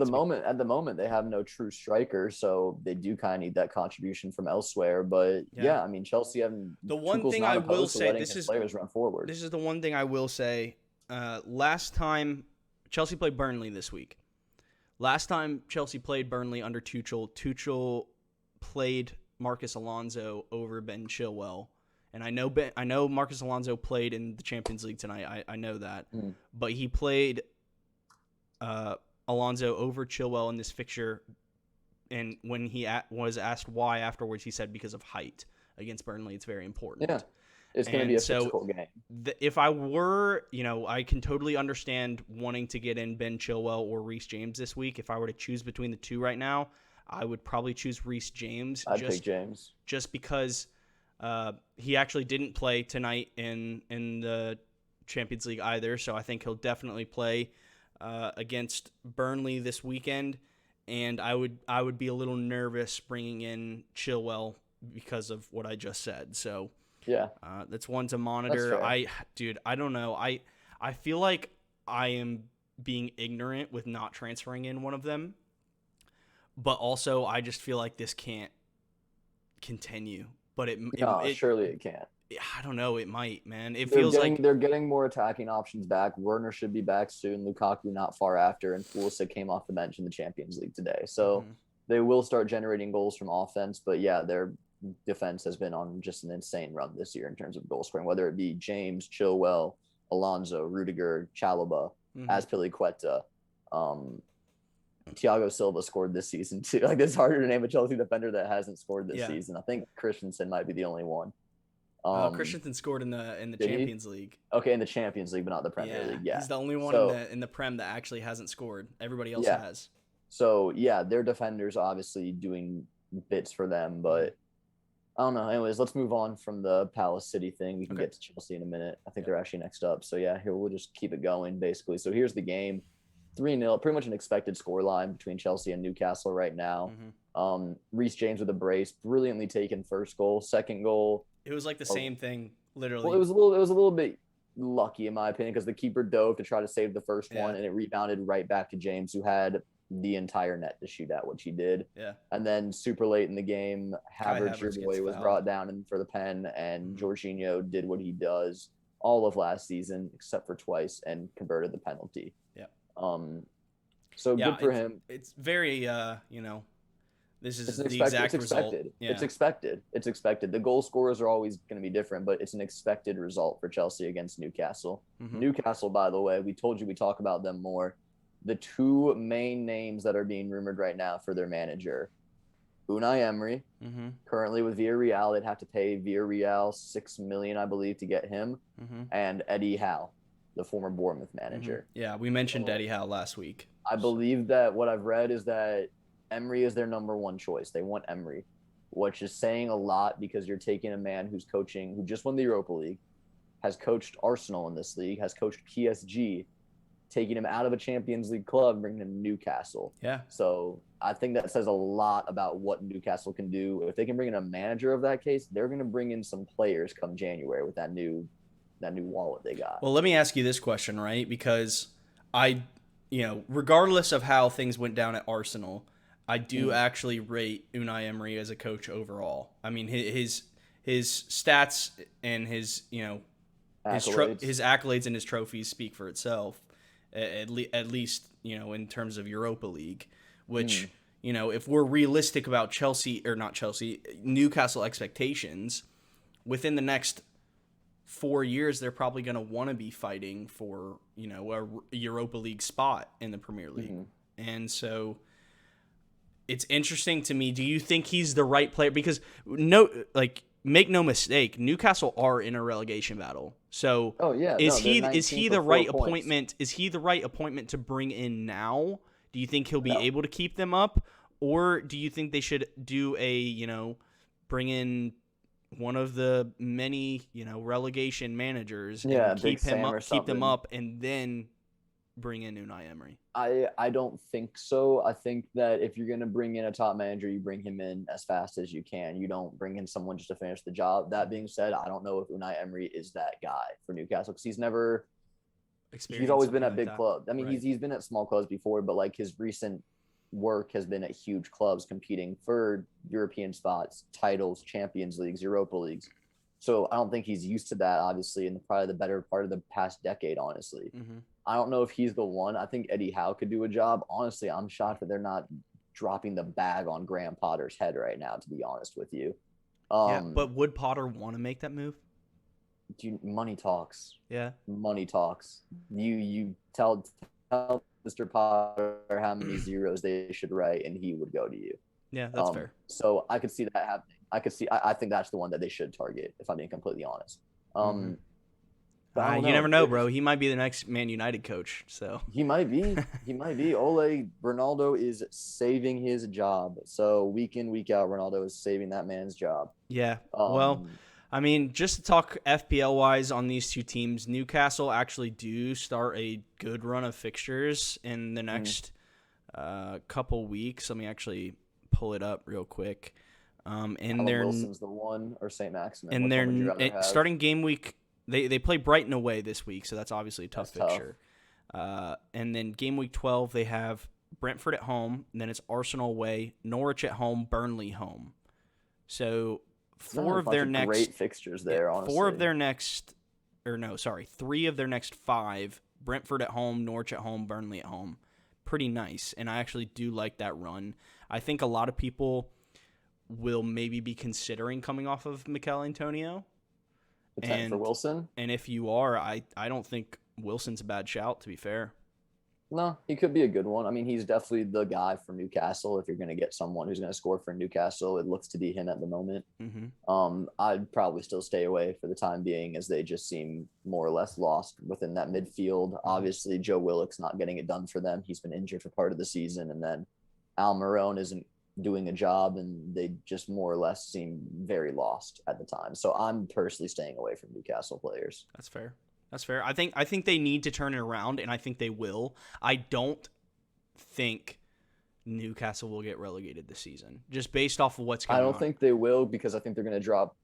the moment they have no true striker, so they do kind of need that contribution from elsewhere. But yeah I mean Chelsea haven't. The one thing I will say, players run forward. This is the one thing I will say. Last time Chelsea played Burnley this week. Last time Chelsea played Burnley under Tuchel played Marcus Alonso over Ben Chilwell. And I know Marcus Alonso played in the Champions League tonight. I know that. But he played Alonso over Chilwell in this fixture. And when he was asked why afterwards, he said because of height. Against Burnley, it's very important. Yeah, it's going to be a physical game. If I were, I can totally understand wanting to get in Ben Chilwell or Reece James this week. If I were to choose between the 2 right now, I would probably choose Reece James. I'd pick James. Just because He actually didn't play tonight in the Champions League either, so I think he'll definitely play against Burnley this weekend. And I would be a little nervous bringing in Chilwell because of what I just said. So yeah, that's one to monitor. I don't know. I feel like I am being ignorant with not transferring in one of them, but also I just feel like this can't continue. But surely it can't. I don't know. It might, man. They're getting more attacking options back. Werner should be back soon. Lukaku not far after, and Pulisic came off the bench in the Champions League today. So they will start generating goals from offense. But yeah, their defense has been on just an insane run this year in terms of goal scoring, whether it be James, Chilwell, Alonso, Rudiger, Chalobah, Azpilicueta. Thiago Silva scored this season too. Like, it's harder to name a Chelsea defender that hasn't scored this season. I think Christensen might be the only one. Christensen scored in the Champions League. Okay, in the Champions League, but not the Premier League. Yeah, he's the only one in the Prem that actually hasn't scored. Everybody else has. So yeah, their defenders obviously doing bits for them, but I don't know. Anyways, let's move on from the Palace City thing. We can get to Chelsea in a minute. I think they're actually next up. So yeah, here we'll just keep it going basically. So here's the game. 3-0, pretty much an expected scoreline between Chelsea and Newcastle right now. Reece James with a brace, brilliantly taken first goal. Second goal, it was like the same thing, literally. Well, it was a little bit lucky in my opinion because the keeper dove to try to save the first one, and it rebounded right back to James, who had the entire net to shoot at, which he did. Yeah. And then super late in the game, Havertz, your boy, was brought down for the pen, and Jorginho did what he does all of last season except for twice and converted the penalty. Yeah. So good for him. It's very this is the exact result. Yeah. It's expected. The goal scorers are always going to be different, but it's an expected result for Chelsea against Newcastle. Newcastle, by the way, we told you we talk about them more. The two main names that are being rumored right now for their manager, Unai Emery, currently with Villarreal. They'd have to pay Villarreal $6 million, I believe, to get him, and Eddie Howe, the former Bournemouth manager. Yeah, we mentioned Eddie Howe last week. I believe that what I've read is that Emery is their number one choice. They want Emery, which is saying a lot because you're taking a man who just won the Europa League, has coached Arsenal in this league, has coached PSG, taking him out of a Champions League club, bringing him to Newcastle. Yeah. So I think that says a lot about what Newcastle can do. If they can bring in a manager of that case, they're going to bring in some players come January with that new wallet they got. Well, let me ask you this question, right? Because regardless of how things went down at Arsenal, I do actually rate Unai Emery as a coach overall. I mean, his stats and his accolades and his trophies speak for itself. At least in terms of Europa League, which if we're realistic about Newcastle expectations, within the next 4 years they're probably going to want to be fighting for a Europa League spot in the Premier League, and so it's interesting to me. Do you think he's the right player? Because make no mistake, Newcastle are in a relegation battle. So is he the right appointment? Is he the right appointment to bring in now? Do you think he'll be able to keep them up, or do you think they should do bring in one of the many relegation managers and keep them up, and then bring in Unai Emery? I don't think so. I think that if you're going to bring in a top manager, you bring him in as fast as you can. You don't bring in someone just to finish the job. That being said, I don't know if Unai Emery is that guy for Newcastle because he's always been at big clubs. I mean, he's been at small clubs before, but like his recent work has been at huge clubs competing for European spots, titles, Champions Leagues, Europa Leagues. So I don't think he's used to that, obviously, in probably the better part of the past decade, honestly. I don't know if he's the one. I think Eddie Howe could do a job. Honestly, I'm shocked that they're not dropping the bag on Graham Potter's head right now, to be honest with you. But would Potter want to make that move? Money talks. Yeah. Money talks. You tell Mr. Potter how many zeros they should write, and he would go to you. Yeah, that's fair. So I could see that happening. I think that's the one that they should target, if I'm being completely honest. You never know, bro. He might be the next Man United coach. So he might be. Ole Ronaldo is saving his job. So week in, week out, Ronaldo is saving that man's job. Yeah. Well, I mean, just to talk FPL-wise on these two teams, Newcastle actually do start a good run of fixtures in the next couple weeks. Let me actually pull it up real quick. And Wilson's the one, or St. Maximin? And they're starting game week. They play Brighton away this week, so that's obviously a tough fixture. And then game week 12, they have Brentford at home, and then it's Arsenal away, Norwich at home, Burnley home. So three of their next 5, Brentford at home, Norwich at home, Burnley at home. Pretty nice, and I actually do like that run. I think a lot of people will maybe be considering coming off of Mikel Antonio. For Wilson? And if you are, I don't think Wilson's a bad shout, to be fair. No, he could be a good one. I mean, he's definitely the guy for Newcastle. If you're going to get someone who's going to score for Newcastle, it looks to be him at the moment. I'd probably still stay away for the time being, as they just seem more or less lost within that midfield. Obviously, Joe Willock's not getting it done for them. He's been injured for part of the season, and then Almiron isn't doing a job, and they just more or less seem very lost at the time. So I'm personally staying away from Newcastle players. That's fair. I think they need to turn it around, and I think they will. I don't think Newcastle will get relegated this season, just based off of what's going on. I don't think they will, because I think they're going to drop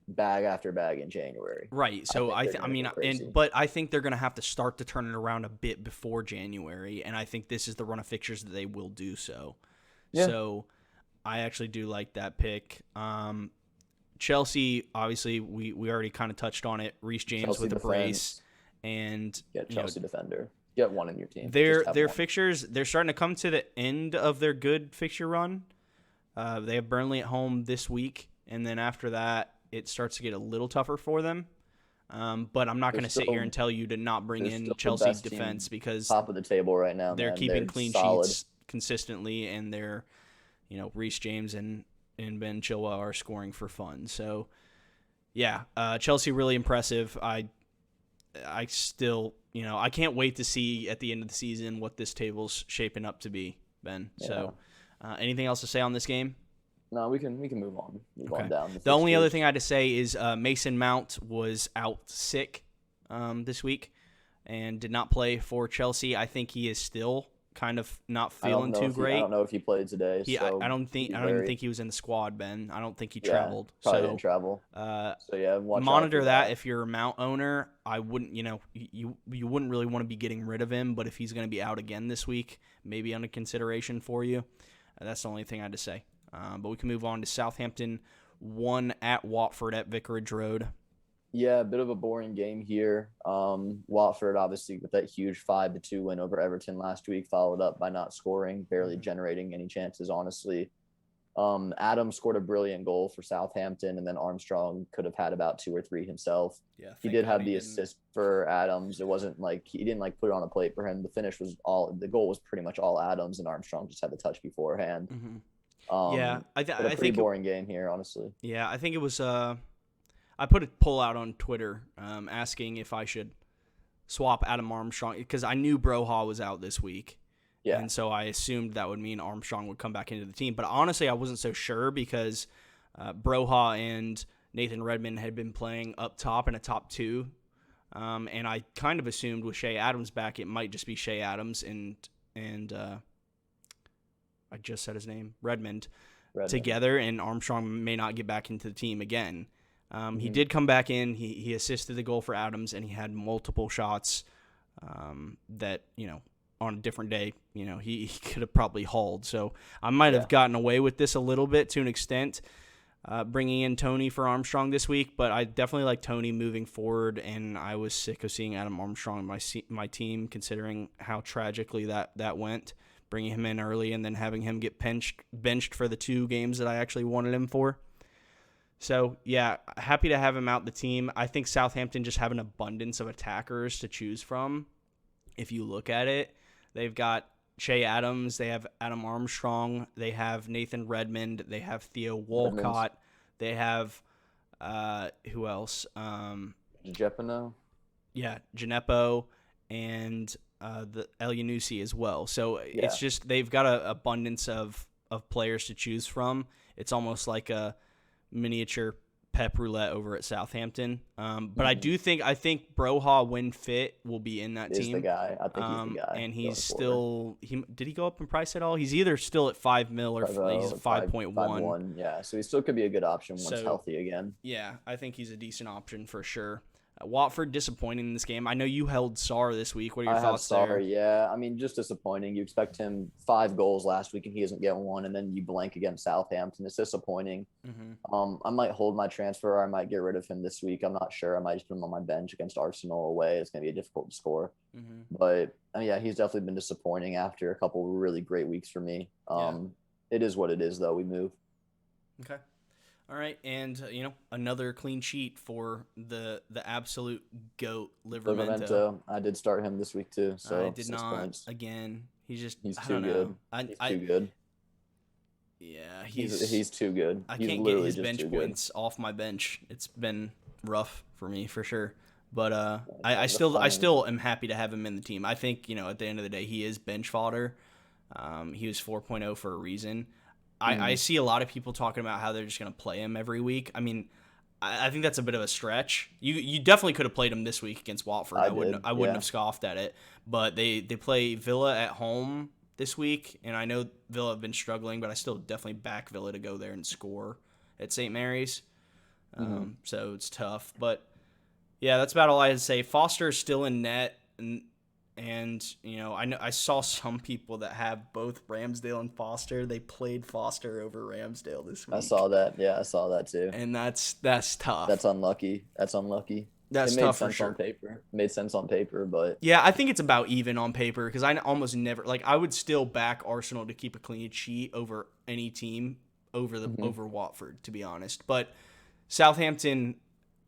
bag after bag in January. Right. So but I think they're going to have to start to turn it around a bit before January, and I think this is the run of fixtures that they will do so. Yeah. So I actually do like that pick. Chelsea, obviously, we already kind of touched on it. Reece James Chelsea with a brace, and get Chelsea defender. Get one in your team. Their fixtures, they're starting to come to the end of their good fixture run. They have Burnley at home this week, and then after that, it starts to get a little tougher for them. But I'm not going to sit here and tell you to not bring in Chelsea defense, because top of the table right now. They're keeping clean sheets consistently, and they're, Reece James and Ben Chilwell are scoring for fun. So, yeah, Chelsea really impressive. I still, I can't wait to see at the end of the season what this table's shaping up to be, Ben. Yeah. So, anything else to say on this game? No, we can move on. Move on down. The only other thing I had to say is Mason Mount was out sick this week and did not play for Chelsea. I think he is still kind of not feeling too great. I don't know if he played today. I don't even think he was in the squad, Ben. I don't think he traveled. Probably didn't travel. Watch monitor that if you're a Mount owner. I wouldn't, you wouldn't really want to be getting rid of him, but if he's going to be out again this week, maybe under consideration for you. That's the only thing I had to say. But we can move on to Southampton 1 at Watford at Vicarage Road. Yeah, a bit of a boring game here. Watford, obviously, with that huge 5-2 win over Everton last week, followed up by not scoring, barely generating any chances, honestly. Adams scored a brilliant goal for Southampton, and then Armstrong could have had about 2 or 3 himself. Yeah, he did have the assist for Adams. It wasn't like he didn't put it on a plate for him. The goal was pretty much all Adams, and Armstrong just had the touch beforehand. Mm-hmm. I think boring game here, honestly. Yeah, I think it was. I put a poll out on Twitter asking if I should swap Adam Armstrong, because I knew Broha was out this week. Yeah. And so I assumed that would mean Armstrong would come back into the team. But honestly, I wasn't so sure, because Broha and Nathan Redmond had been playing up top in a top 2. And I kind of assumed with Shea Adams back, it might just be Shea Adams and I just said his name, Redmond together, and Armstrong may not get back into the team again. He did come back in. He assisted the goal for Adams, and he had multiple shots that, on a different day, he could have probably hauled. So I might have gotten away with this a little bit to an extent, bringing in Tony for Armstrong this week, but I definitely like Tony moving forward, and I was sick of seeing Adam Armstrong in my team, considering how tragically that went, bringing him in early and then having him get benched for the 2 games that I actually wanted him for. So, yeah, happy to have him out the team. I think Southampton just have an abundance of attackers to choose from. If you look at it, they've got Shea Adams, they have Adam Armstrong, they have Nathan Redmond, they have Theo Walcott, they have, who else? Gineppo. Yeah, Gineppo, and the El Yunusi as well. So it's just they've got an abundance of players to choose from. It's almost like a miniature Pep Roulette over at Southampton. But I think Broha, when fit, will be in that team. Is the guy. I think he's the guy. And he's still did he go up in price at all? He's either still at 5 mil or he's 5.1. 5.1. Yeah, so he still could be a good option once healthy again. Yeah, I think he's a decent option for sure. Watford disappointing in this game. I know you held Sarr this week. What are your thoughts there? Yeah. I mean, just disappointing. You expect him 5 goals last week and he doesn't get one, and then you blank against Southampton. It's disappointing. I might hold my transfer, or I might get rid of him this week. I'm not sure. I might just put him on my bench against Arsenal away. It's going to be difficult to score. But yeah, he's definitely been disappointing after a couple of really great weeks for me. It is what it is, though. We move. Okay. All right, and another clean sheet for the absolute GOAT, Livermento. I did start him this week too. So I did not points. Again. He's too good. He's too good. Yeah, he's too good. I can't get his bench points off my bench. It's been rough for me for sure. But I still am happy to have him in the team. I think at the end of the day he is bench fodder. He was 4.0 for a reason. I see a lot of people talking about how they're just going to play him every week. I mean, I think that's a bit of a stretch. You definitely could have played him this week against Watford. I wouldn't have scoffed at it. But they play Villa at home this week, and I know Villa have been struggling, but I still definitely back Villa to go there and score at St. Mary's. So it's tough. But, yeah, that's about all I had to say. Foster is still in net, and I saw some people that have both Ramsdale and Foster. They played Foster over Ramsdale this week. I saw that. Yeah, I saw that too. And that's tough. That's unlucky. That's tough for sure. On paper. It made sense on paper, but yeah, I think it's about even on paper because I almost never I would still back Arsenal to keep a clean sheet over any team over Watford, to be honest. But Southampton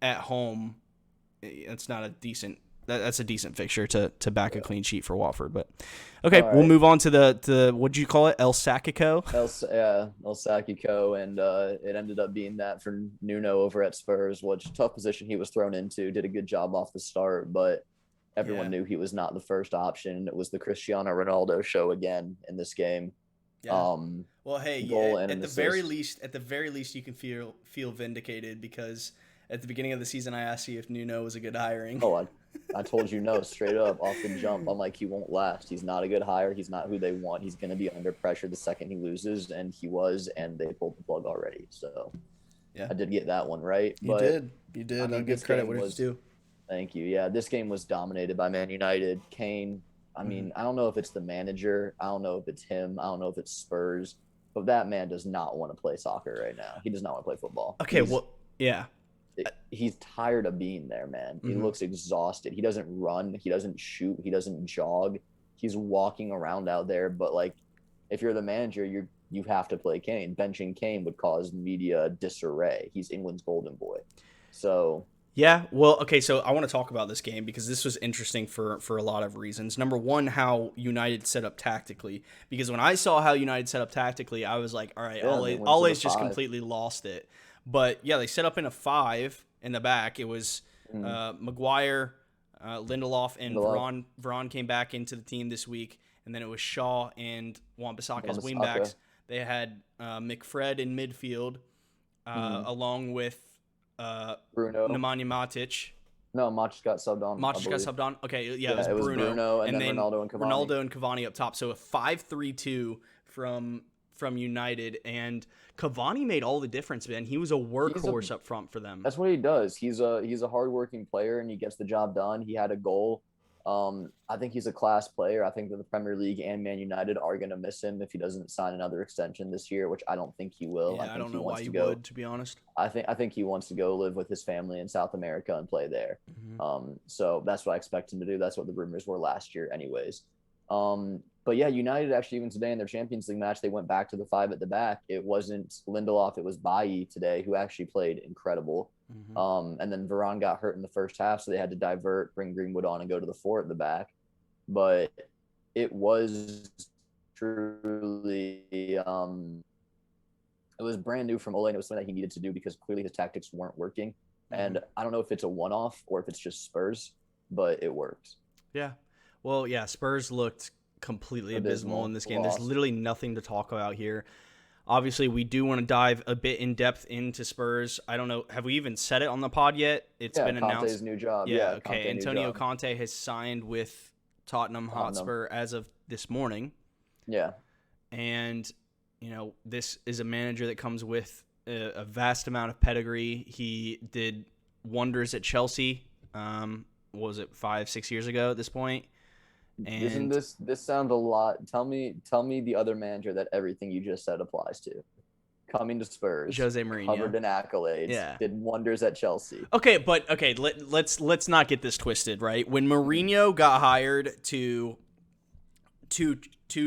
at home, that's not a decent. That's a decent fixture to back a clean sheet for Watford. But okay, right. We'll move on to the what'd you call it? El Sacico? El Sacico, and it ended up being that for Nuno over at Spurs, which tough position he was thrown into. Did a good job off the start, but everyone knew he was not the first option. It was the Cristiano Ronaldo show again in this game. Yeah. Well, hey, at the very least, you can feel vindicated because at the beginning of the season, I asked you if Nuno was a good hiring. Oh, I told you no, straight up off the jump. I'm like, he won't last. He's not a good hire. He's not who they want. He's going to be under pressure the second he loses, and he was, and they pulled the plug already. So, yeah, I did get that one right. You did. I'll give credit where it's due. Thank you. Yeah, this game was dominated by Man United. Kane. I mean, I don't know if it's the manager. I don't know if it's him. I don't know if it's Spurs. But that man does not want to play soccer right now. He does not want to play football. Okay, yeah. He's tired of being there, man. He looks exhausted. He doesn't run. He doesn't shoot. He doesn't jog. He's walking around out there. But, if you're the manager, you have to play Kane. Benching Kane would cause media disarray. He's England's golden boy. So... Yeah, well, okay, so I want to talk about this game because this was interesting for a lot of reasons. Number one, how United set up tactically. Because when I saw how United set up tactically, I was like, all right, Ole's just completely lost it. But, yeah, they set up in a 5 in the back. It was Maguire, Lindelof, and Varane came back into the team this week. And then it was Shaw and Wan-Bissaka as wingbacks. They had McFred in midfield along with Bruno. Nemanja Matic. No, Matic got subbed on. Okay, yeah, it was Bruno and then Ronaldo and Cavani up top. So a 5-3-2 from United, and Cavani made all the difference, man. He was a workhorse up front for them. That's what he does. He's a hardworking player, and he gets the job done. He had a goal. I think he's a class player. I think that the Premier League and Man United are going to miss him if he doesn't sign another extension this year, which I don't think he will. Yeah, I don't know why he would, to be honest. I think he wants to go live with his family in South America and play there. So that's what I expect him to do. That's what the rumors were last year anyways. But yeah, United actually, even today in their Champions League match, they went back to the 5 at the back. It wasn't Lindelof, it was Bailly today, who actually played incredible. And then Varane got hurt in the first half, so they had to divert, bring Greenwood on, and go to the 4 at the back. But it was truly it was brand new from Ole, and it was something that he needed to do because clearly his tactics weren't working. And I don't know if it's a one-off or if it's just Spurs, but it worked. Yeah. Well, yeah, Spurs looked completely abysmal in this game. There's literally nothing to talk about here. Obviously, we do want to dive a bit in depth into Spurs. I don't know. Have we even said it on the pod yet? It's been announced. Conte's new job. Yeah, okay. Conte Antonio new job. Conte has signed with Tottenham Hotspur as of this morning. Yeah. And, this is a manager that comes with a vast amount of pedigree. He did wonders at Chelsea. What was it, 5-6 years ago at this point? And Isn't this sound a lot? Tell me the other manager that everything you just said applies to. Coming to Spurs, Jose Mourinho, covered in accolades, did wonders at Chelsea. Let's not get this twisted, right? When Mourinho got hired to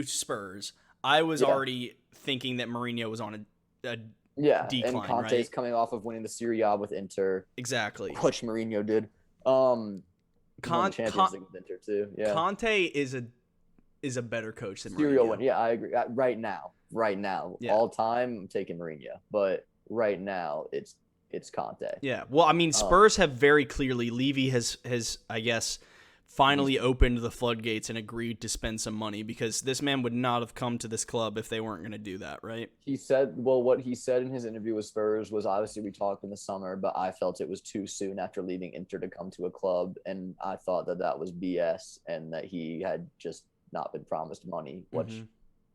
Spurs, I was already thinking that Mourinho was on a decline, and Conte's coming off of winning the Serie A with Inter. Exactly, which Mourinho did. Champions League with Inter too. Yeah, Conte is a better coach than Serie A Mourinho. win. Yeah, I agree. Right now, all time, I'm taking Mourinho, but right now it's Conte. Yeah, well, I mean, Spurs have very clearly. Levy has I guess finally opened the floodgates and agreed to spend some money, because this man would not have come to this club if they weren't going to do that, right? He said, what he said in his interview with Spurs was, obviously we talked in the summer, but I felt it was too soon after leaving Inter to come to a club, and I thought that was BS and that he had just not been promised money, which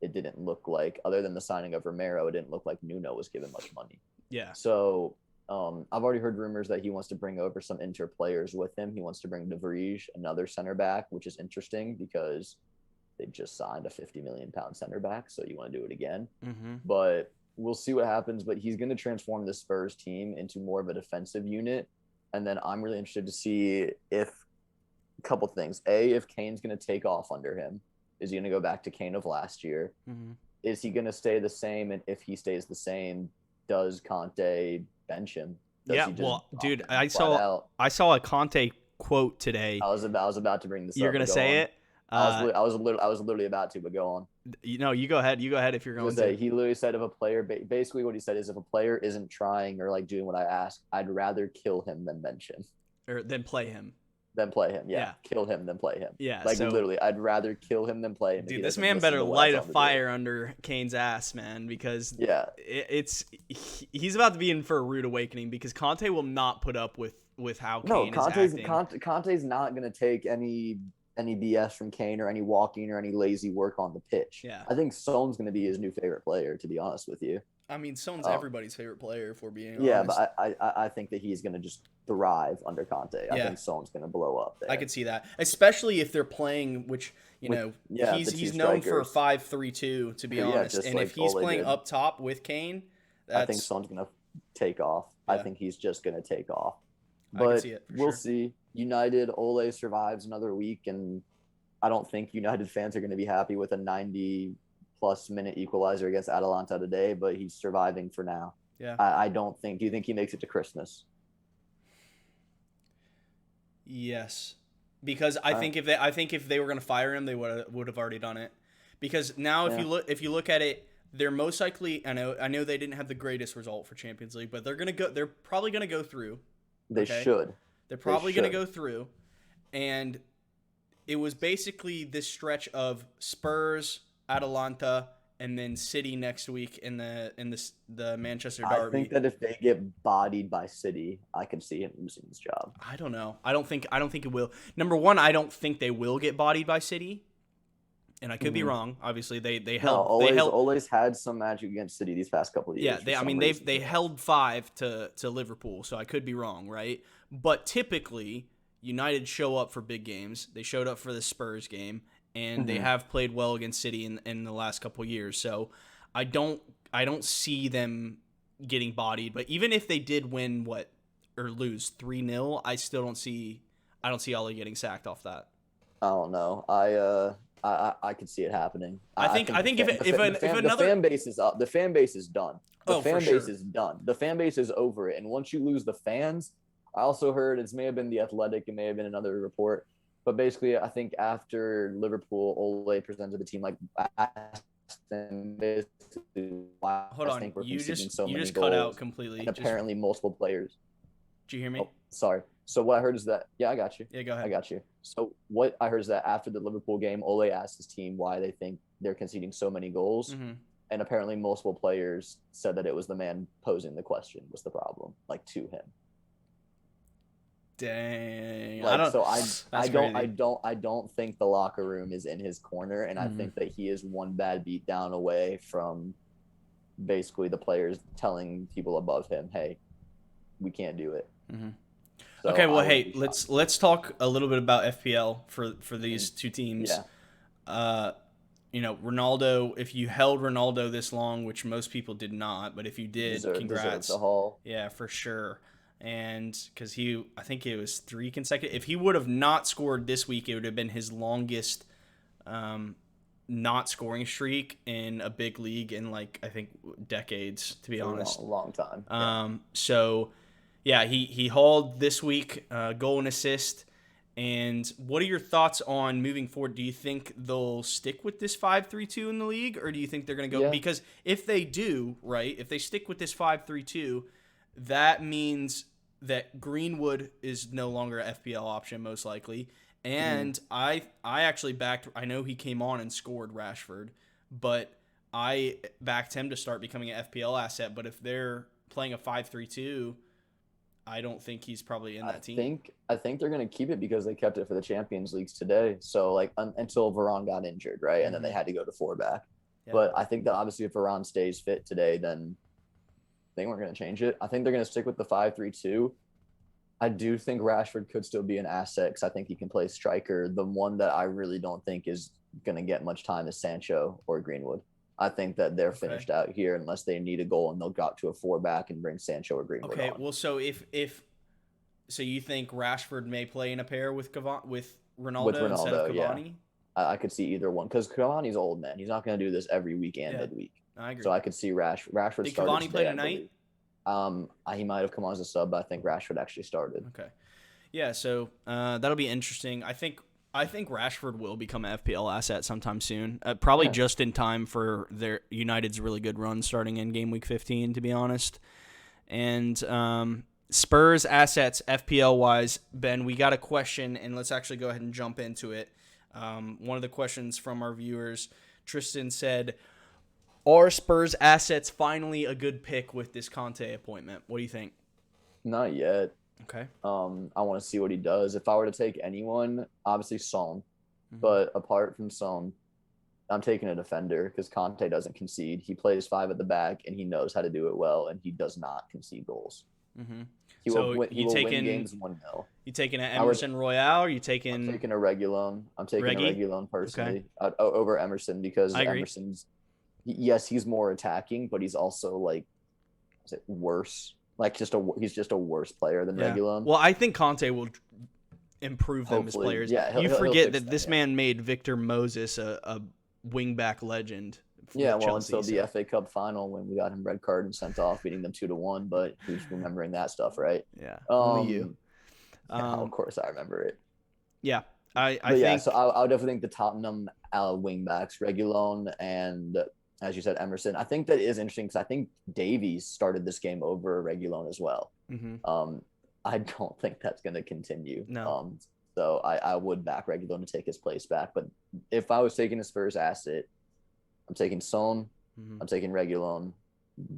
it didn't look like. Other than the signing of Romero, it didn't look like Nuno was given much money. Yeah. So I've already heard rumors that he wants to bring over some Inter players with him. He wants to bring De Vrij, another center back, which is interesting because they just signed a £50 million center back, so you want to do it again. But we'll see what happens. But he's going to transform the Spurs team into more of a defensive unit. And then I'm really interested to see if a couple things. A, if Kane's going to take off under him. Is he going to go back to Kane of last year? Is he going to stay the same? And if he stays the same, does Conte bench him? Dude, I saw a Conte quote today. I was about to bring this up. You're going to say it? I was literally about to, but go on. You go ahead. You go ahead if you're going to. He literally said, if a player, basically what he said is, if a player isn't trying or like doing what I ask, I'd rather kill him than bench him. Or than play him. Yeah. Kill him than play him. Yeah. Like, literally, I'd rather kill him than play him. Dude, this man better light a fire under Kane's ass, man, because he's about to be in for a rude awakening, because Conte will not put up with how Kane is acting. Conte's not going to take any BS from Kane or any walking or any lazy work on the pitch. Yeah. I think Son's going to be his new favorite player, to be honest with you. I mean, Son's everybody's favorite player, if we're being honest. Yeah, but I think that he's going to just thrive under Conte. I think Son's going to blow up there. I could see that, especially if they're playing, which he's known for 5-3-2, to be honest. And if he's playing up top with Kane, I think Son's going to take off. Yeah. I think he's just going to take off. But I can see it, we'll see. United, Ole survives another week, and I don't think United fans are going to be happy with a 90-plus minute equalizer against Atalanta today, but he's surviving for now. Yeah. I don't think – do you think he makes it to Christmas? Yes, because I think if they were going to fire him, they would have already done it. Because now if you look at it, they're most likely. I know they didn't have the greatest result for Champions League, but they're probably going to go through. They should. They're probably going to go through, and it was basically this stretch of Spurs, Atalanta, and then City next week in the Manchester Derby. I think that if they get bodied by City, I could see him losing his job. I don't know. I don't think it will. Number one, I don't think they will get bodied by City, and I could be wrong. Obviously, they held. Ole's had some magic against City these past couple of years. Yeah, they held 5 to Liverpool, so I could be wrong, right? But typically, United show up for big games. They showed up for the Spurs game, and they have played well against City in the last couple of years. So I don't see them getting bodied. But even if they did win or lose 3-0, I still don't see Ole getting sacked off that. I don't know. I could see it happening. I think the fan base is up, the fan base is done. The fan base is done. The fan base is over it. And once you lose the fans, I also heard it may have been The Athletic, it may have been another report, but basically I think after Liverpool, Ole presented the team like hold on, you just cut out completely. And apparently multiple players. Did you hear me? Oh, sorry. So what I heard is that I got you. Yeah, go ahead. I got you. So what I heard is that after the Liverpool game, Ole asked his team why they think they're conceding so many goals. and apparently multiple players said that it was the man posing the question was the problem, like, to him. Dang. Like, I don't think the locker room is in his corner, and I think that he is one bad beat down away from basically the players telling people above him, hey, we can't do it. So okay, well, hey, let's talk a little bit about FPL for these two teams. Yeah. Ronaldo, if you held Ronaldo this long, which most people did not, but if you did, congrats. Deserves the haul. Yeah, for sure. And because I think it was 3 consecutive. If he would have not scored this week, it would have been his longest not scoring streak in a big league in, like, I think decades, to be honest. A long time. So, yeah, he hauled this week, goal and assist. And what are your thoughts on moving forward? Do you think they'll stick with this 5-3-2 in the league, or do you think they're going to go? Yeah. Because if they do, right, if they stick with this 5-3-2, that means that Greenwood is no longer an FPL option, most likely. And I actually backed – I know he came on and scored Rashford, but I backed him to start becoming an FPL asset. But if they're playing a 5-3-2 – I don't think he's probably in that team. I think they're going to keep it because they kept it for the Champions Leagues today. So, like, until Varane got injured, right? And then they had to go to 4-back. Yeah. But I think that obviously if Varane stays fit today, then they weren't going to change it. I think they're going to stick with the 5-3-2. I do think Rashford could still be an asset because I think he can play striker. The one that I really don't think is going to get much time is Sancho or Greenwood. I think that they're finished out here unless they need a goal, and they'll drop to a 4-back and bring Sancho or Greenwood on. Well, so if you think Rashford may play in a pair with Ronaldo instead of Cavani? Yeah. I could see either one because Cavani's old, man. He's not going to do this every week and midweek. I agree. So I could see Rashford. Did Cavani play tonight? He might have come on as a sub, but I think Rashford actually started. Okay. Yeah, so that'll be interesting. I think Rashford will become an FPL asset sometime soon. Probably just in time for their United's really good run starting in game week 15, to be honest. And Spurs assets FPL wise, Ben, we got a question, and let's actually go ahead and jump into it. One of the questions from our viewers, Tristan said, "Are Spurs assets finally a good pick with this Conte appointment? What do you think?" Not yet. Okay. I want to see what he does. If I were to take anyone, obviously Son. But apart from Son, I'm taking a defender because Conte doesn't concede. He plays 5 at the back, and he knows how to do it well, and he does not concede goals. He will win games 1-0. You taking an Emerson Royale, or you taking? I'm taking a Reguilon. I'm taking a Reguilon personally over Emerson because Emerson's. Yes, he's more attacking, but he's also worse. Like he's just a worse player than Reguilon. Well, I think Conte will improve them as players. Yeah, you forget that this man made Victor Moses a wingback legend. Yeah, well, until the FA Cup final when we got him red card and sent off, beating them 2-1. But who's remembering that stuff, right? Yeah, only you. Of course, I remember it. Yeah, I think. So I would definitely think the Tottenham wingbacks, Reguilon and, as you said, Emerson. I think that is interesting because I think Davies started this game over Reguilon as well. I don't think that's going to continue. No. So I would back Reguilon to take his place back. But if I was taking a Spurs asset, I'm taking Son, I'm taking Reguilon,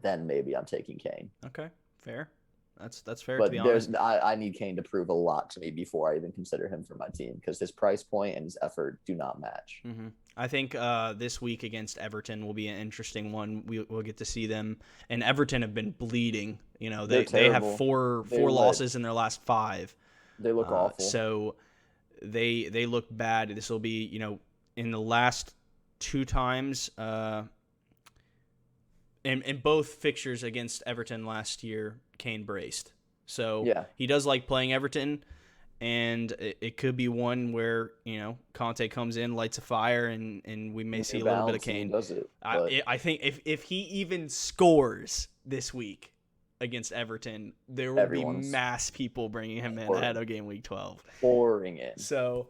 then maybe I'm taking Kane. Okay, fair. That's fair, but to be honest. I need Kane to prove a lot to me before I even consider him for my team because his price point and his effort do not match. I think this week against Everton will be an interesting one. We'll get to see them. And Everton have been bleeding. You know, they have four losses in their last 5. They look awful. So they look bad. This will be, in the last 2 times in both fixtures against Everton last year, Kane braced. So he does like playing Everton. And it could be one where, Conte comes in, lights a fire, and we may see a little bit of Kane. I think if he even scores this week against Everton, there will be mass people bringing him in ahead of game week 12. Pouring in. So,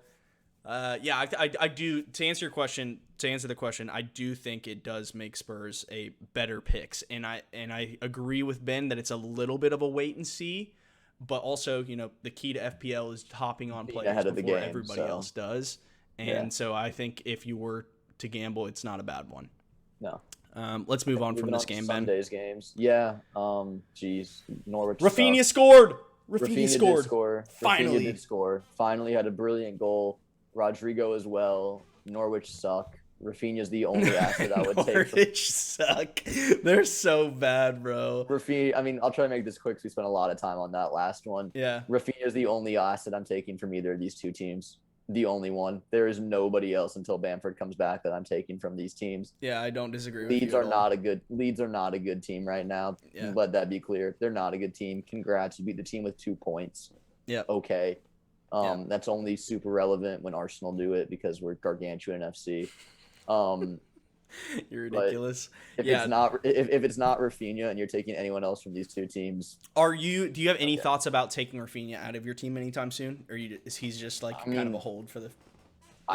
I do, to answer the question, I do think it does make Spurs a better picks. And I agree with Ben that it's a little bit of a wait and see. But also, the key to FPL is hopping on players ahead of the before game, everybody else does. And so I think if you were to gamble, it's not a bad one. No. Let's move on from this game, Ben. Sunday's games. Yeah. Norwich. Rafinha scored. Rafinha scored. Did score. Finally. Rafinha did score. Finally had a brilliant goal. Rodrigo as well. Norwich suck. Rafinha's the only asset I would take. Norwich suck. They're so bad, bro. Rafinha, I mean, I'll try to make this quick because we spent a lot of time on that last one. Yeah. Rafinha's the only asset I'm taking from either of these two teams. The only one. There is nobody else until Bamford comes back that I'm taking from these teams. Yeah, I don't disagree with Leeds you are not a good team right now. Yeah. Let that be clear. They're not a good team. Congrats, you beat the team with 2 points. Yeah. Okay. That's only super relevant when Arsenal do it because we're gargantuan FC. You're ridiculous. If it's not Rafinha and you're taking anyone else from these two teams, do you have any thoughts about taking Rafinha out of your team anytime soon, or is he's just kind of a hold for the?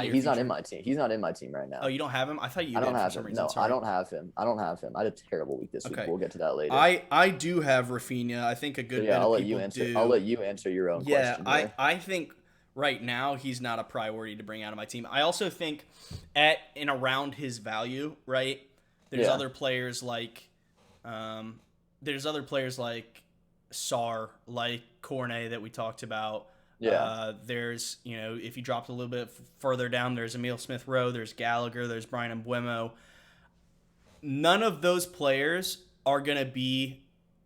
He's not in my team. He's not in my team right now. Oh, you don't have him? I thought you. I don't did have for some him. reason. No, Sorry. I don't have him. I had a terrible week this week. We'll get to that later. I do have Rafinha. I think a good bit I'll of let you people answer. do. I'll let you answer your own question. Yeah, I think right now he's not a priority to bring out of my team. I also think at and around his value, right? There's other players like Sarr, like Cornet that we talked about. Yeah. There's, if you dropped a little bit further down, there's Emile Smith-Rowe, there's Gallagher, there's Brian Mbeumo. None of those players are going to be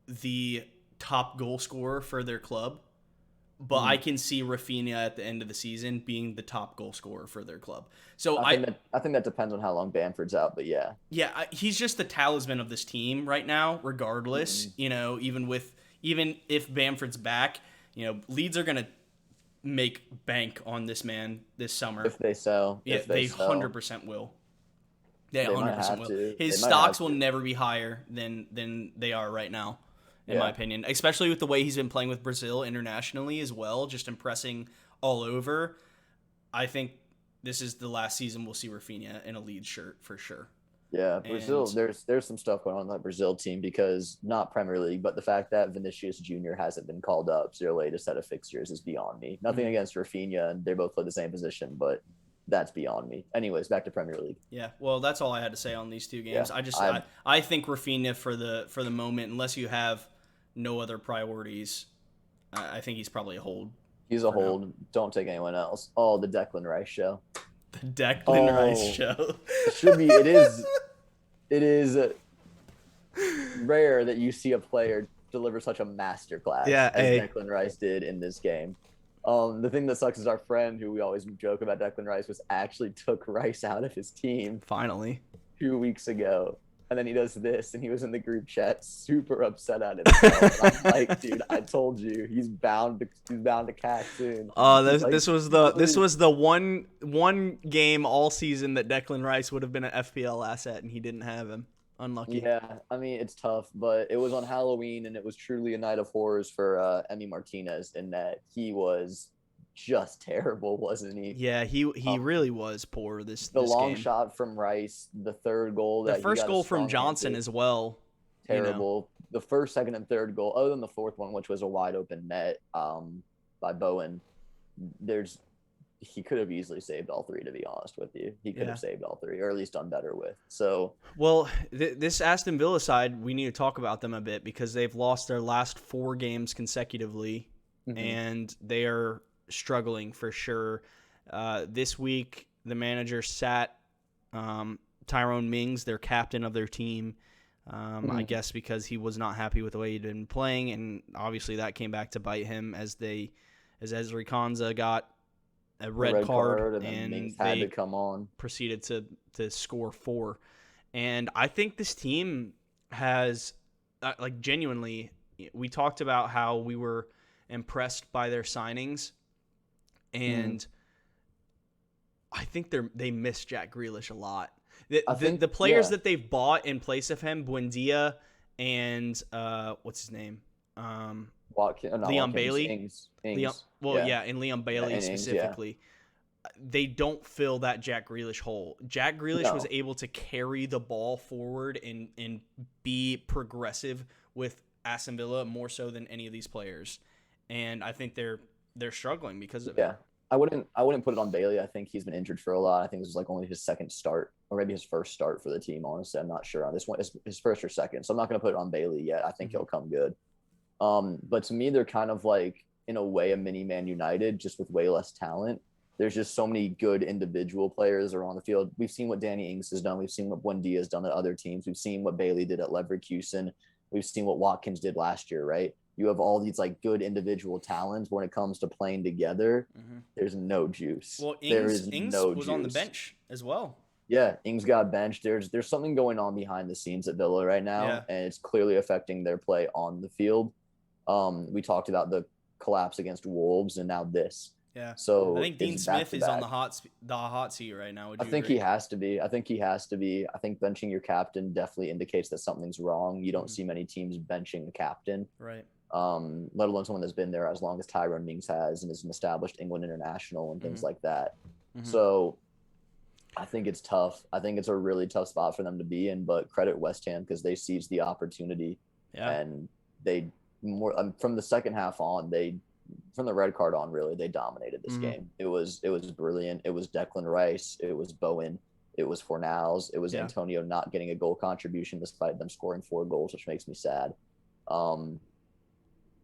the top goal scorer for their club. But I can see Rafinha at the end of the season being the top goal scorer for their club. So I think that depends on how long Bamford's out, but yeah. Yeah, he's just the talisman of this team right now, regardless. Even if Bamford's back, Leeds are going to make bank on this man this summer. If they sell. Yeah, they 100% will. They 100% will. His stocks will never be higher than they are right now. In my opinion, especially with the way he's been playing with Brazil internationally as well, just impressing all over. I think this is the last season we'll see Rafinha in a Leeds shirt for sure. Yeah, Brazil, there's some stuff going on in that Brazil team because not Premier League, but the fact that Vinicius Jr. hasn't been called up to their latest set of fixtures is beyond me. Nothing against Rafinha, and they both play the same position, but that's beyond me. Anyways, back to Premier League. Yeah, well, that's all I had to say on these two games. Yeah, I think Rafinha for the moment, unless you have no other priorities, I think he's probably a hold. He's a hold. Now. Don't take anyone else. Oh, the Declan Rice show. The Declan Rice show. It should be. It is rare that you see a player deliver such a masterclass as Declan Rice did in this game. The thing that sucks is our friend, who we always joke about Declan Rice, actually took Rice out of his team. Finally. 2 weeks ago. And then he does this, and he was in the group chat super upset at himself. I'm like, dude, I told you, he's bound to cash soon. This was the one game all season that Declan Rice would have been an FPL asset, and he didn't have him. Unlucky. Yeah, I mean, it's tough, but it was on Halloween, and it was truly a night of horrors for Emi Martinez in that he was just terrible, wasn't he? Yeah, he really was poor this long game. Shot from Rice, the third goal, the first goal from Johnson as well, terrible. The first, second, and third goal, other than the fourth one, which was a wide open net by Bowen, he could have easily saved all three. To be honest with you, he could have saved all three, or at least done better with. So well, this Aston Villa side, we need to talk about them a bit because they've lost their last 4 games consecutively, and they are struggling for sure. This week, the manager sat Tyrone Mings, their captain of their team, I guess because he was not happy with the way he'd been playing, and obviously that came back to bite him as Ezri Konsa got a red card and Mings had to come on. Proceeded to score 4. And I think this team has, genuinely, we talked about how we were impressed by their signings. And I think they miss Jack Grealish a lot. The players that they've bought in place of him, Buendia and what's his name? Leon Bailey. Ings. And Leon Bailey specifically. They don't fill that Jack Grealish hole. Jack Grealish was able to carry the ball forward and be progressive with Aston Villa more so than any of these players. And I think they're struggling because of it. I wouldn't put it on Bailey. I think he's been injured for a lot. I think this is like only his second start, or maybe his first start for the team. Honestly, I'm not sure on this one. It's his first or second, so I'm not going to put it on Bailey yet. I think he'll come good. But to me, they're kind of like in a way a mini Man United, just with way less talent. There's just so many good individual players are on the field. We've seen what Danny Ings has done. We've seen what Buendia has done at other teams. We've seen what Bailey did at Leverkusen. We've seen what Watkins did last year, right? You have all these like good individual talents. When it comes to playing together, there's no juice. Well, Ings was juice. On the bench as well. Yeah, Ings got benched. There's something going on behind the scenes at Villa right now, and it's clearly affecting their play on the field. We talked about the collapse against Wolves, and now this. Yeah. So I think Dean Smith is on the hot seat right now. I think he has to be. I think benching your captain definitely indicates that something's wrong. You don't see many teams benching the captain. Right. Let alone someone that's been there as long as Tyrone Mings has and is an established England international and things like that. So I think it's tough. I think it's a really tough spot for them to be in, but credit West Ham because they seized the opportunity. And they from the second half on, from the red card on, really, they dominated this game. It was brilliant. It was Declan Rice. It was Bowen. It was Fornals. It was Antonio not getting a goal contribution despite them scoring 4 goals, which makes me sad.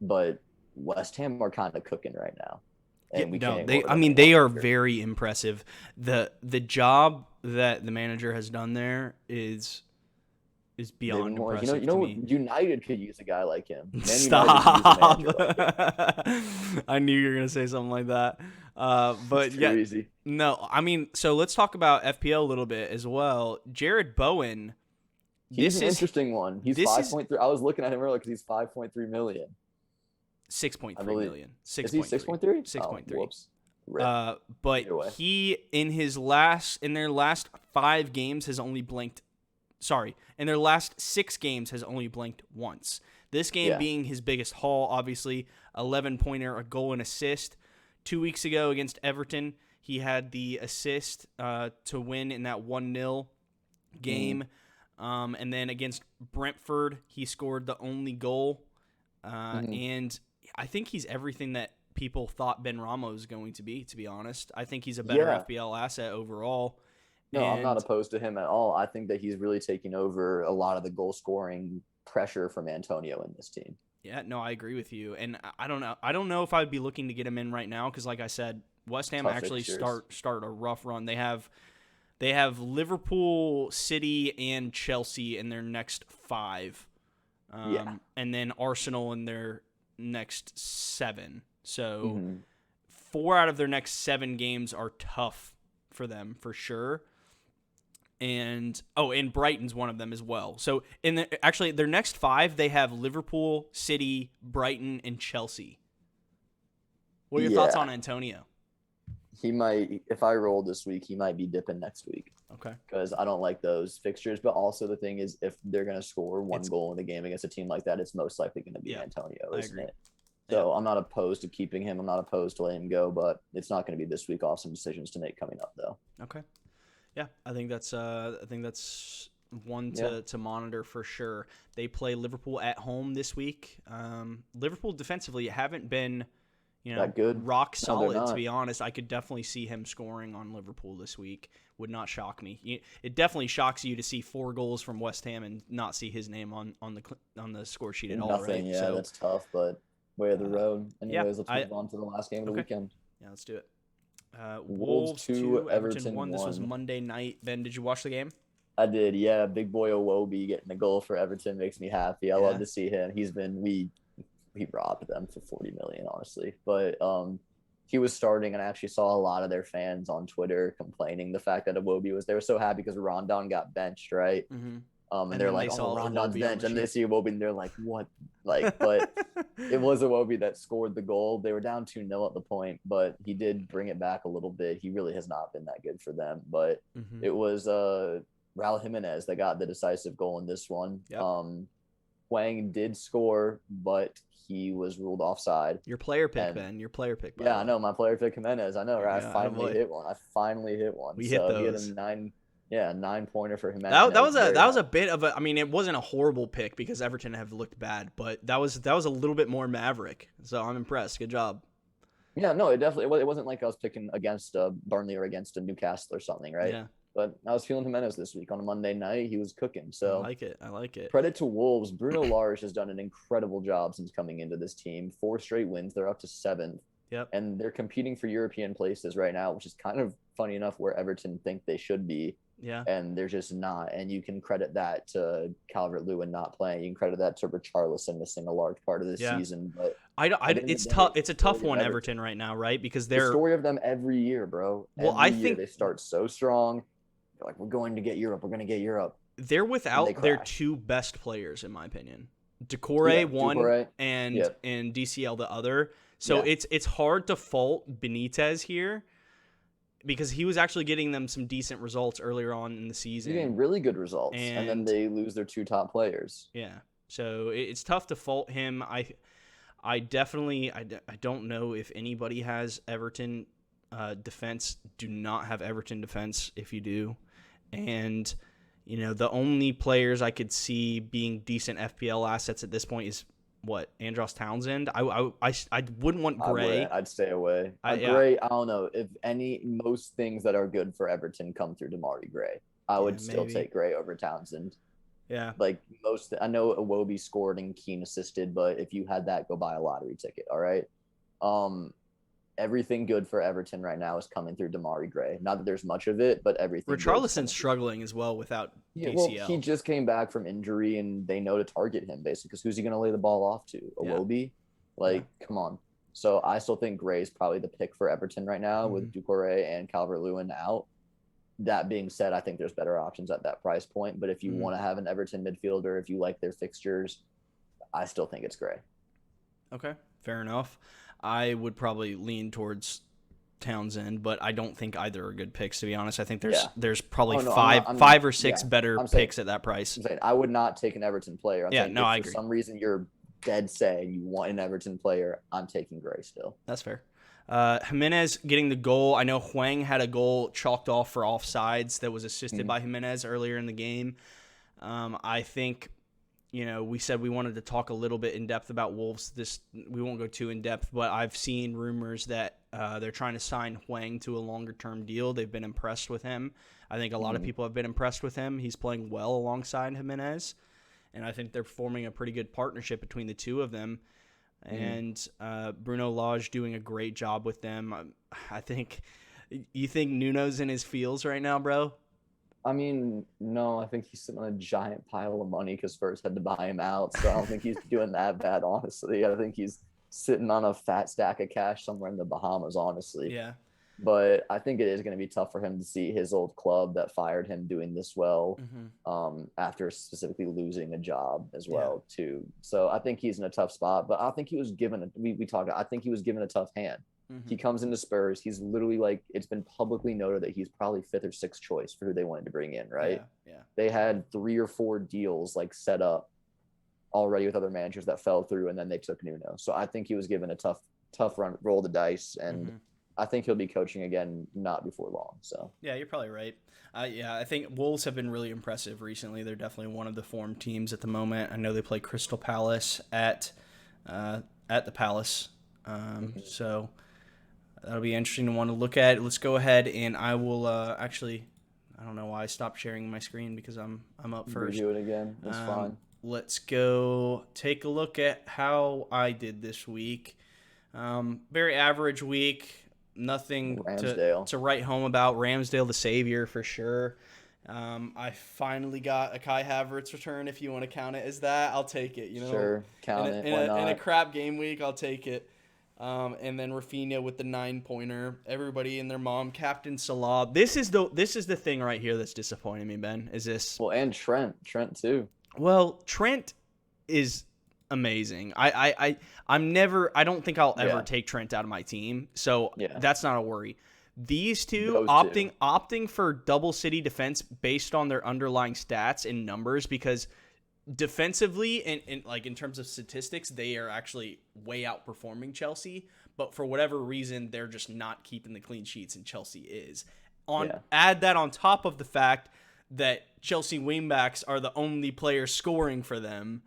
But West Ham are kind of cooking right now. And they are very impressive. The job that the manager has done there is beyond impressive. United could use a guy like him. Stop. I knew you were gonna say something like that. But yeah, easy. No, I mean, so let's talk about FPL a little bit as well. Jared Bowen. He's an interesting one. He's 5.3. I was looking at him earlier because he's 5.3 million. 6.3 million. 6. Is he 6.3? 6.3. Whoops. But he in their last 5 games has only blanked. Sorry, in their last 6 games has only blanked once. This game being his biggest haul, obviously 11-pointer, a goal and assist. 2 weeks ago against Everton, he had the assist to win in that 1-0 game. And then against Brentford, he scored the only goal. And I think he's everything that people thought Ben Rama was going to be honest. I think he's a better FPL asset overall. No, I'm not opposed to him at all. I think that he's really taking over a lot of the goal-scoring pressure from Antonio in this team. Yeah, no, I agree with you. And I don't know. I don't know if I'd be looking to get him in right now because, like I said, West Ham actually start a rough run. They have Liverpool, City, and Chelsea in their next 5. And then Arsenal in their next 7. So 4 out of their next 7 games are tough for them for sure. And Brighton's one of them as well. So their next 5, they have Liverpool, City, Brighton, and Chelsea. What are your thoughts on Antonio? He might, if I roll this week, he might be dipping next week. Okay. Because I don't like those fixtures. But also the thing is, if they're going to score one goal in the game against a team like that, it's most likely going to be Antonio, isn't it? So I'm not opposed to keeping him. I'm not opposed to letting him go, but it's not going to be this week. I'll have some decisions to make coming up, though. Okay. Yeah, I think that's one to monitor for sure. They play Liverpool at home this week. Liverpool defensively haven't been that good, rock solid, to be honest. I could definitely see him scoring on Liverpool this week. Would not shock me. It definitely shocks you to see 4 goals from West Ham and not see his name on the score sheet at all, right? Yeah, so, that's tough, but way of the road. Anyways, let's move on to the last game of the weekend. Yeah, let's do it. Wolves 2, Everton 1. This was Monday night. Ben, did you watch the game? I did, yeah. Big boy Iwobi getting a goal for Everton makes me happy. I love to see him. We robbed them for 40 million, honestly. But he was starting, and I actually saw a lot of their fans on Twitter complaining the fact that Iwobi was. They were so happy because Rondon got benched, right? And they're like, "Oh, Rondon's bench," and they see Iwobi, and they're like, "What?" But it was Iwobi that scored the goal. They were down 2-0 at the point, but he did bring it back a little bit. He really has not been that good for them. But it was Raul Jimenez that got the decisive goal in this one. Wang did score, but he was ruled offside. Your player pick, Ben. Your player pick. I know. My player pick, Jimenez. I know, right? I finally hit one. We hit those. He had a 9-pointer for Jimenez. That was a bit of a. I mean, it wasn't a horrible pick because Everton have looked bad, but that was a little bit more maverick. So I'm impressed. Good job. Yeah, no, it wasn't like I was picking against Burnley or against a Newcastle or something, right? Yeah. But I was feeling Jimenez this week on a Monday night. He was cooking. I So like it. I like it. credit to Wolves. Bruno Lage has done an incredible job since coming into this team. 4 straight wins. They're up to 7th. Yep. And they're competing for European places right now, which is kind of funny enough where Everton think they should be. Yeah. And they're just not. And you can credit that to Calvert-Lewin not playing. You can credit that to Richarlison missing a large part of this season. But it's tough. It's a tough one, Everton right now, right? Because they're the story of them every year, bro. Well, I think they start so strong. They're like, we're going to get Europe. We're going to get Europe. They're without their 2 best players, in my opinion. Decore one and DCL the other. So it's hard to fault Benitez here because he was actually getting them some decent results earlier on in the season. He's getting really good results, and then they lose their 2 top players. Yeah, so it's tough to fault him. I definitely don't know if anybody has Everton defense. Do not have Everton defense if you do. And, the only players I could see being decent FPL assets at this point is, Andros Townsend? I wouldn't want Gray. I'd stay away. Gray, I don't know. If most things that are good for Everton come through Damari Gray, I would still take Gray over Townsend. Yeah. Like I know Iwobi scored and Keane assisted, but if you had that, go buy a lottery ticket, all right? Everything good for Everton right now is coming through Damari Gray. Not that there's much of it, but everything. Richarlison's struggling as well without DCL. Well, he just came back from injury, and they know to target him, basically, because who's he going to lay the ball off to? Iwobi? Come on. So I still think Gray is probably the pick for Everton right now with Doucouré and Calvert-Lewin out. That being said, I think there's better options at that price point. But if you want to have an Everton midfielder, if you like their fixtures, I still think it's Gray. Okay, fair enough. I would probably lean towards Townsend, but I don't think either are good picks, to be honest. I think there's probably five or six better picks at that price. I'm saying I would not take an Everton player. I agree. For some reason you're dead set and you want an Everton player, I'm taking Gray still. That's fair. Jimenez getting the goal. I know Hwang had a goal chalked off for offsides that was assisted by Jimenez earlier in the game. I think, we said we wanted to talk a little bit in depth about Wolves. We won't go too in depth, but I've seen rumors that they're trying to sign Hwang to a longer-term deal. They've been impressed with him. I think a lot of people have been impressed with him. He's playing well alongside Jimenez, and I think they're forming a pretty good partnership between the two of them. And Bruno Lage doing a great job with them. I think you think Nuno's in his feels right now, bro? I mean, no, I think he's sitting on a giant pile of money because Spurs had to buy him out. So I don't think he's doing that bad, honestly. I think he's sitting on a fat stack of cash somewhere in the Bahamas, honestly. Yeah. But I think it is going to be tough for him to see his old club that fired him doing this well after specifically losing a job as well, too. So I think he's in a tough spot. But I think he was given I think he was given a tough hand. He comes into Spurs. He's literally it's been publicly noted that he's probably 5th or 6th choice for who they wanted to bring in, right? Yeah. They had 3 or 4 deals set up already with other managers that fell through, and then they took Nuno. So I think he was given a tough roll of the dice, and I think he'll be coaching again not before long. So yeah, you're probably right. I think Wolves have been really impressive recently. They're definitely one of the form teams at the moment. I know they play Crystal Palace at the Palace, so that'll be interesting to want to look at. Let's go ahead, and I will actually. I don't know why I stopped sharing my screen because I'm up first. Do it again. It's fine. Let's go take a look at how I did this week. Very average week. Nothing to write home about. Ramsdale, the savior, for sure. I finally got a Kai Havertz return, if you want to count it as that. I'll take it. Sure, count it. Why not? In a crap game week, I'll take it. And then Rafinha with the 9-pointer. Everybody and their mom, Captain Salah. This is the thing right here that's disappointing me, Ben. Is this? Well, and Trent too. Well, Trent is amazing. I don't think I'll ever take Trent out of my team, so that's not a worry. These two opting for double city defense based on their underlying stats and numbers, because defensively and in terms of statistics, they are actually way outperforming Chelsea, but for whatever reason they're just not keeping the clean sheets, and Chelsea is. Add that on top of the fact that Chelsea wingbacks are the only players scoring for them.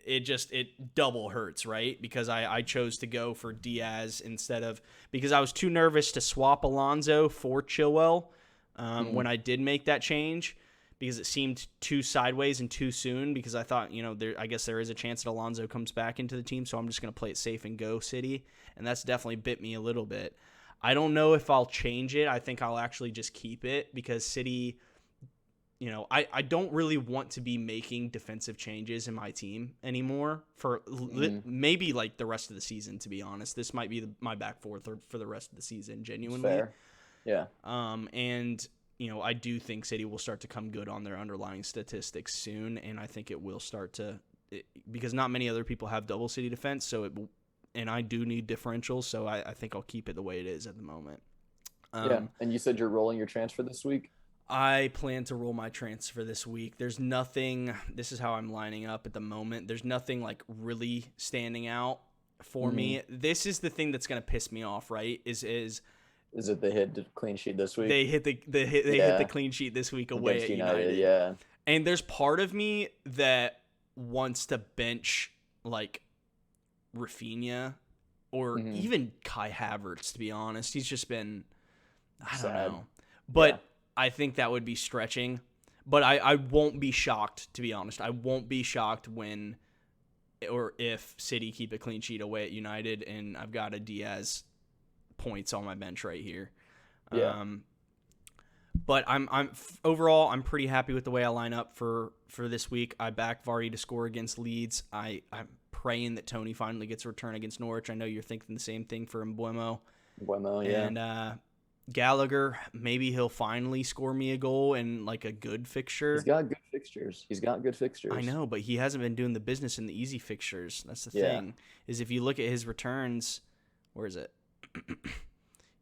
it double hurts, right? Because I chose to go for Diaz because I was too nervous to swap Alonso for Chilwell when I did make that change, because it seemed too sideways and too soon, because I thought, I guess there is a chance that Alonso comes back into the team, so I'm just going to play it safe and go City, and that's definitely bit me a little bit. I don't know if I'll change it. I think I'll actually just keep it, because City, I don't really want to be making defensive changes in my team anymore for maybe like the rest of the season, to be honest. This might be my back four for the rest of the season, genuinely. Fair. Yeah. And I do think City will start to come good on their underlying statistics soon, and I think it will start to, because not many other people have double City defense, and I do need differentials, so I think I'll keep it the way it is at the moment. And you said you're rolling your transfer this week? I plan to roll my transfer this week. There's nothing, this is how I'm lining up at the moment. There's nothing like really standing out for me. This is the thing that's going to piss me off, right? Is it they hit the clean sheet this week? They hit the clean sheet this week away against at United. Yeah. And there's part of me that wants to bench like Rafinha or even Kai Havertz, to be honest. He's just been, I don't know. But I think that would be stretching. But I won't be shocked, to be honest. I won't be shocked when or if City keep a clean sheet away at United and I've got a Diaz points on my bench right here. Yeah. But overall I'm pretty happy with the way I line up for this week. I back Vardy to score against Leeds. I'm praying that Tony finally gets a return against Norwich. I know you're thinking the same thing for Mbeumo. Yeah. And Gallagher, maybe he'll finally score me a goal in like a good fixture. He's got good fixtures. I know, but he hasn't been doing the business in the easy fixtures. That's the thing. Is if you look at his returns, where is it?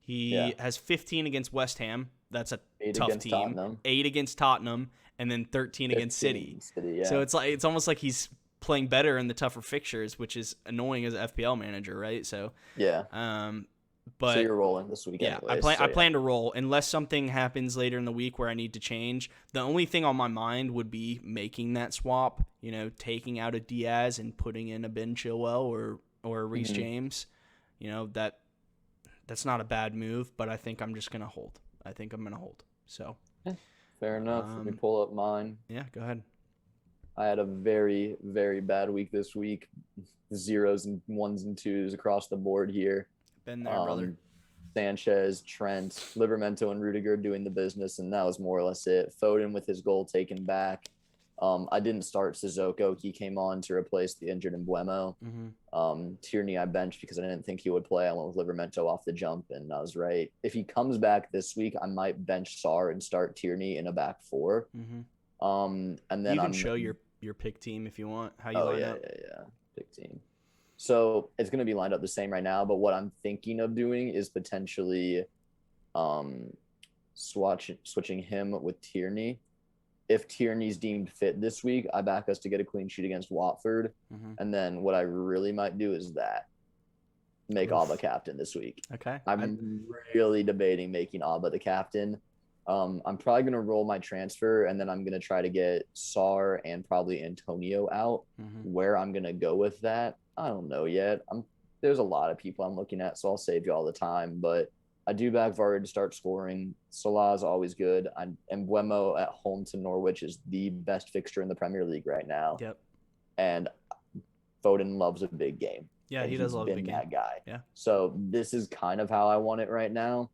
He has 15 against West Ham. That's a tough team. Tottenham. 8 against Tottenham, and then 13 against City. Yeah. So it's almost like he's playing better in the tougher fixtures, which is annoying as an FPL manager, right? So but so you're rolling this week. Yeah, anyways, I plan to roll unless something happens later in the week where I need to change. The only thing on my mind would be making that swap, taking out a Diaz and putting in a Ben Chilwell or a Reece James. That's not a bad move, but I think I'm just going to hold. So fair enough. Let me pull up mine. Yeah, go ahead. I had a very, very bad week this week. 0s and 1s and 2s across the board here. Been there, brother. Sanchez, Trent, Livramento, and Rudiger doing the business, and that was more or less it. Foden with his goal taken back. I didn't start Sissoko. He came on to replace the injured Mbeumo. Tierney I benched because I didn't think he would play. I went with Livramento off the jump, and I was right. If he comes back this week, I might bench Sarr and start Tierney in a back four. And then you can show your pick team if you want. How you line up? Yeah. Pick team. So it's going to be lined up the same right now, but what I'm thinking of doing is potentially switching him with Tierney. If Tierney's deemed fit this week, I back us to get a clean sheet against Watford. And then what I really might do is make Alba captain this week. Okay. I'm really debating making Alba the captain. I'm probably going to roll my transfer, and then I'm going to try to get Sarr and probably Antonio out. Where I'm going to go with that, I don't know yet. There's a lot of people I'm looking at, so I'll save you all the time. But I do back Vardy to start scoring. Salah is always good. And Mbeumo at home to Norwich is the best fixture in the Premier League right now. Yep. And Foden loves a big game. Yeah, he does love a big game. That guy. Yeah. So this is kind of how I want it right now.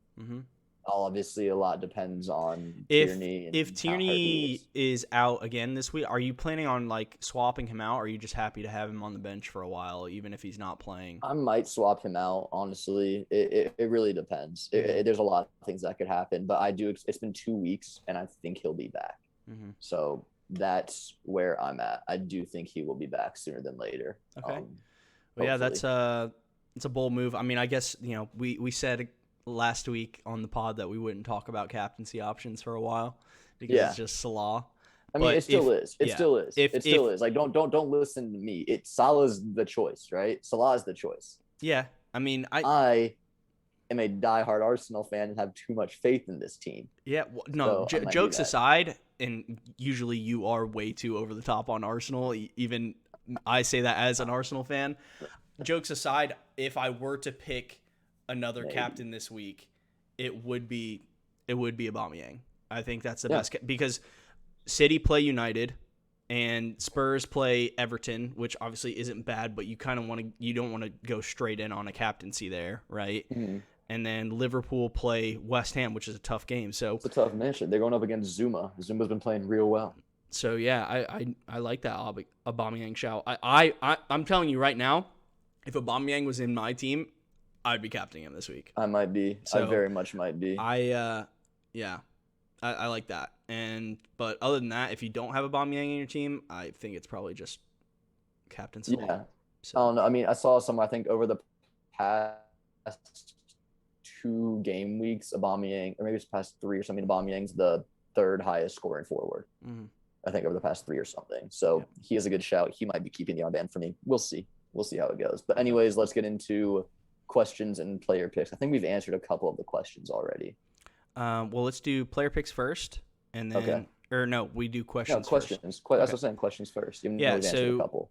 Obviously, a lot depends on Tierney. If Tierney is out again this week, are you planning on like swapping him out, or are you just happy to have him on the bench for a while, even if he's not playing? I might swap him out, honestly. It really depends. There's a lot of things that could happen, but it's been 2 weeks, and I think he'll be back. So that's where I'm at. I do think he will be back sooner than later. Okay. Well, yeah, that's a bold move. I mean, I guess, we said last week on the pod that we wouldn't talk about captaincy options for a while because it's just Salah. I mean, it still is. It still is. Like, don't listen to me. Salah's the choice, right? Salah's the choice. Yeah. I mean, I am a diehard Arsenal fan and have too much faith in this team. Yeah. Jokes aside, and usually you are way too over the top on Arsenal, even I say that as an Arsenal fan. Jokes aside, if I were to pick another captain this week, it would be Aubameyang. I think that's the best because City play United and Spurs play Everton, which obviously isn't bad, but you don't want to go straight in on a captaincy there, right? Mm-hmm. And then Liverpool play West Ham, which is a tough game. So it's a tough match. They're going up against Zuma. Zuma's been playing real well. So yeah, I like that Aubameyang shout. I'm telling you right now, if Aubameyang was in my team, I'd be captaining him this week. I might be. So I very much might be. I like that. But other than that, if you don't have Aubameyang in your team, I think it's probably just captain Salah. Yeah. So. I don't know. I mean, I saw somewhere, I think over the past 2 game weeks, Aubameyang, or maybe it's past 3 or something, Aubameyang's the 3rd highest scoring forward. Mm-hmm. I think over the past 3 or something. So he is a good shout. He might be keeping the armband for me. We'll see. We'll see how it goes. But anyways, let's get into questions and player picks. I think we've answered a couple of the questions already. Well, let's do player picks first, and then or no, we do questions. No, questions. That's what I'm saying. Questions first. Even though we've answered a couple.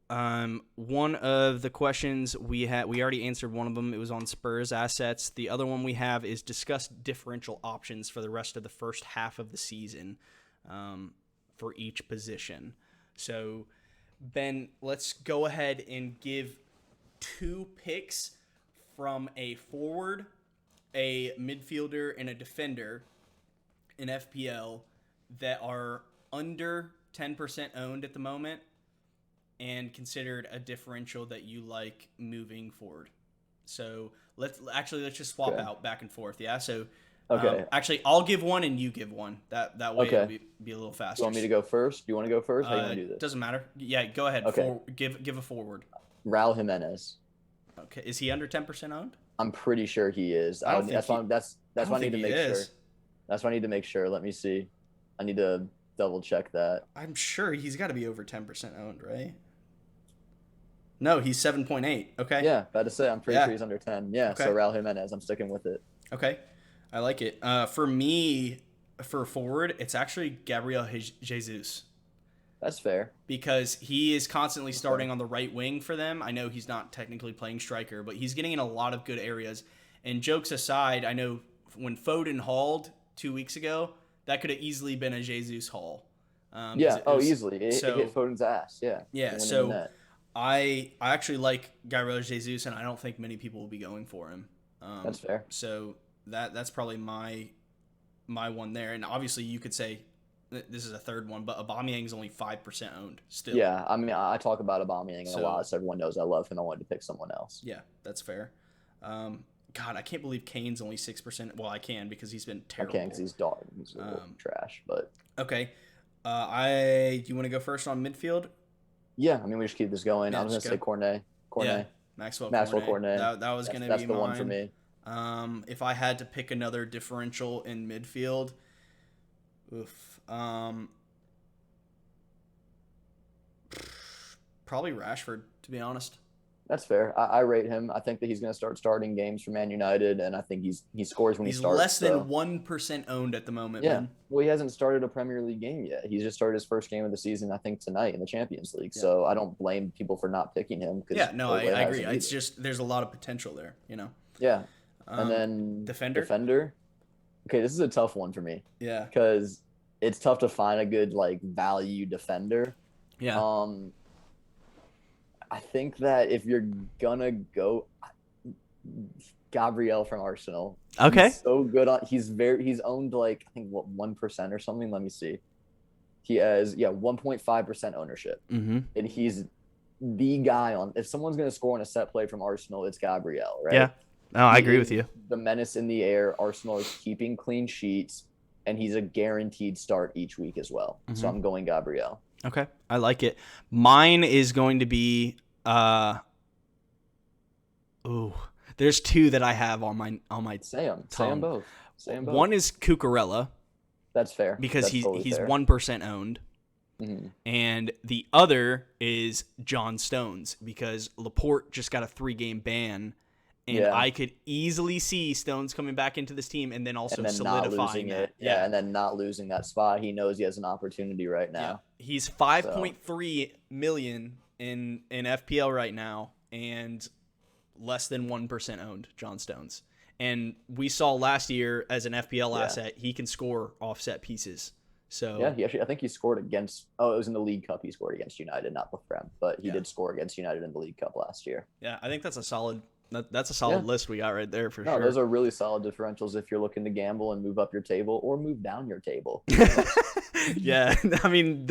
One of the questions we already answered one of them. It was on Spurs assets. The other one we have is discuss differential options for the rest of the first half of the season, for each position. So, Ben, let's go ahead and give 2 picks from a forward, a midfielder, and a defender in FPL that are under 10% owned at the moment and considered a differential that you like moving forward. So let's just swap out back and forth. Yeah. So actually, I'll give one and you give one. That way it'll be a little faster. You want me to go first? Do you want to go first? How do you want to do this? Doesn't matter. Yeah, go ahead. Okay. Give a forward. Raul Jimenez. Okay. Is he under 10% owned? I'm pretty sure he is. That's why I need to make sure. That's why I need to make sure. Let me see. I need to double check that. I'm sure he's got to be over 10% owned, right? No, he's 7.8. Okay. Yeah, about to say I'm pretty sure he's under 10. Yeah. Okay. So Raul Jimenez, I'm sticking with it. Okay, I like it. For me, for forward, it's actually Gabriel Jesus. That's fair. Because he is constantly starting on the right wing for them. I know he's not technically playing striker, but he's getting in a lot of good areas. And jokes aside, I know when Foden hauled 2 weeks ago, that could have easily been a Jesus haul. Easily. It hit Foden's ass. Yeah. Yeah. So I actually like Gabriel Jesus, and I don't think many people will be going for him. That's fair. So that's probably my one there. And obviously, you could say this is a third one, but Aubameyang is only 5% owned still. Yeah, I mean, I talk about Aubameyang a lot, so everyone knows I love him. I wanted to pick someone else. Yeah, that's fair. God, I can't believe Kane's only 6%. Well, I can because he's been terrible. I can because he's dog. He's a little trash, but okay. Do you want to go first on midfield? Yeah, I mean, we just keep this going. Yeah, I'm gonna say Cornet. Yeah, Maxwell Cornet. That was gonna be that's the one for me. If I had to pick another differential in midfield, probably Rashford, to be honest. That's fair. I rate him. I think that he's going to start starting games for Man United, and I think he scores when he starts. He's less than 1% owned at the moment. Yeah. Man. Well, he hasn't started a Premier League game yet. He's just started his first game of the season, I think, tonight in the Champions League. Yeah. So I don't blame people for not picking him. Yeah, no, I agree. It's just there's a lot of potential there, you know. Yeah. And then defender. Okay, this is a tough one for me. Yeah. Because it's tough to find a good value defender. Yeah. I think that if you're gonna go Gabriel from Arsenal. Okay. He's so good he's owned I think 1% or something. Let me see. He has 1.5% ownership. Mm-hmm. And he's the guy if someone's gonna score on a set play from Arsenal, it's Gabriel, right? Yeah. No, I agree with you. The menace in the air. Arsenal is keeping clean sheets, and he's a guaranteed start each week as well. Mm-hmm. So I'm going Gabriel. Okay, I like it. Mine is going to be there's 2 that I have on my Say them both. One is Cucurella. That's fair. Because he's fair. 1% owned. Mm-hmm. And the other is John Stones because Laporte just got a 3-game ban. And I could easily see Stones coming back into this team and then also solidifying it. Yeah, and then not losing that spot. He knows he has an opportunity right now. Yeah. He's 5.3 million in FPL right now, and less than 1% owned John Stones. And we saw last year as an FPL asset, he can score offset pieces. So yeah, I think he scored against. Oh, it was in the League Cup. He scored against United, not the Prem, but he did score against United in the League Cup last year. Yeah, I think that's a solid. That's a solid list we got right there for sure. Those are really solid differentials if you're looking to gamble and move up your table or move down your table. Yeah, I mean,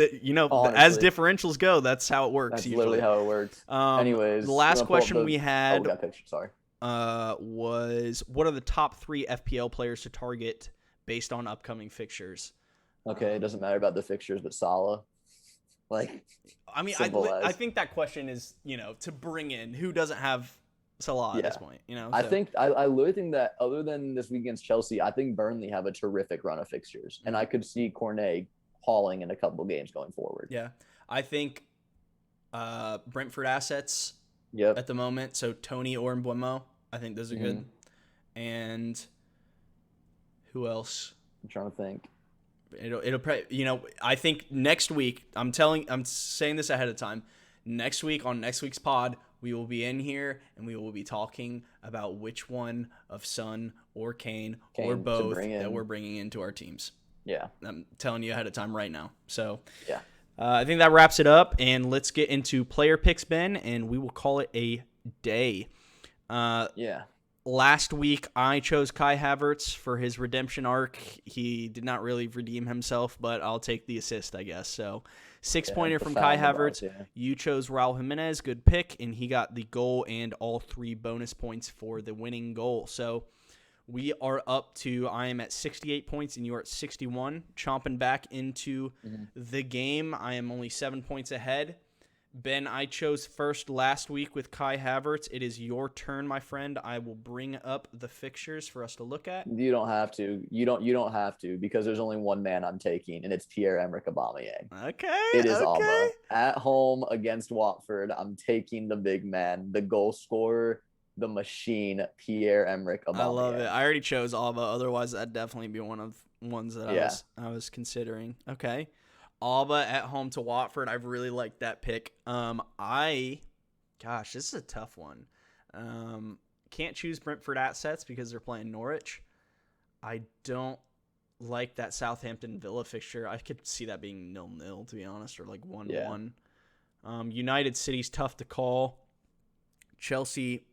honestly, as differentials go, that's how it works. That's usually. Literally how it works. Anyways, the last question we had we got pictures, sorry. Was what are the top 3 FPL players to target based on upcoming fixtures? Okay, it doesn't matter about the fixtures, but Salah. I think that question is, to bring in who doesn't have Salah at this point. I think I literally think that other than this week against Chelsea, I think Burnley have a terrific run of fixtures, and I could see Cornet hauling in a couple of games going forward. Yeah, I think Brentford assets Yep. at the moment. So Tony or Mbeumo, I think those are good. And who else? I'm trying to think. It'll probably, I think next week, I'm saying this ahead of time. Next week on next week's pod, we will be in here and we will be talking about which one of Son or Kane or both that we're bringing into our teams. Yeah. I'm telling you ahead of time right now. So yeah. I think that wraps it up, and let's get into player picks, Ben, and we will call it a day. Last week, I chose Kai Havertz for his redemption arc. He did not really redeem himself, but I'll take the assist, I guess. So, 6-pointer from Kai Havertz. You chose Raul Jimenez, good pick, and he got the goal and all 3 bonus points for the winning goal. So, we are up to, I am at 68 points, and you are at 61. Chomping back into the game. I am only 7 points ahead. Ben, I chose first last week with Kai Havertz. It is your turn, my friend. I will bring up the fixtures for us to look at. You don't have to. You don't have to, because there's only one man I'm taking, and it's Pierre-Emerick Aubameyang. Okay. It is Alba. At home against Watford, I'm taking the big man, the goal scorer, the machine, Pierre-Emerick Aubameyang. I love it. I already chose Alba. Otherwise, that'd definitely be one of ones that I was considering. Okay. Alba at home to Watford. I really like that pick. This is a tough one. Can't choose Brentford assets because they're playing Norwich. I don't like that Southampton Villa fixture. I could see that being 0-0, to be honest, or like 1-1. United City's tough to call. Chelsea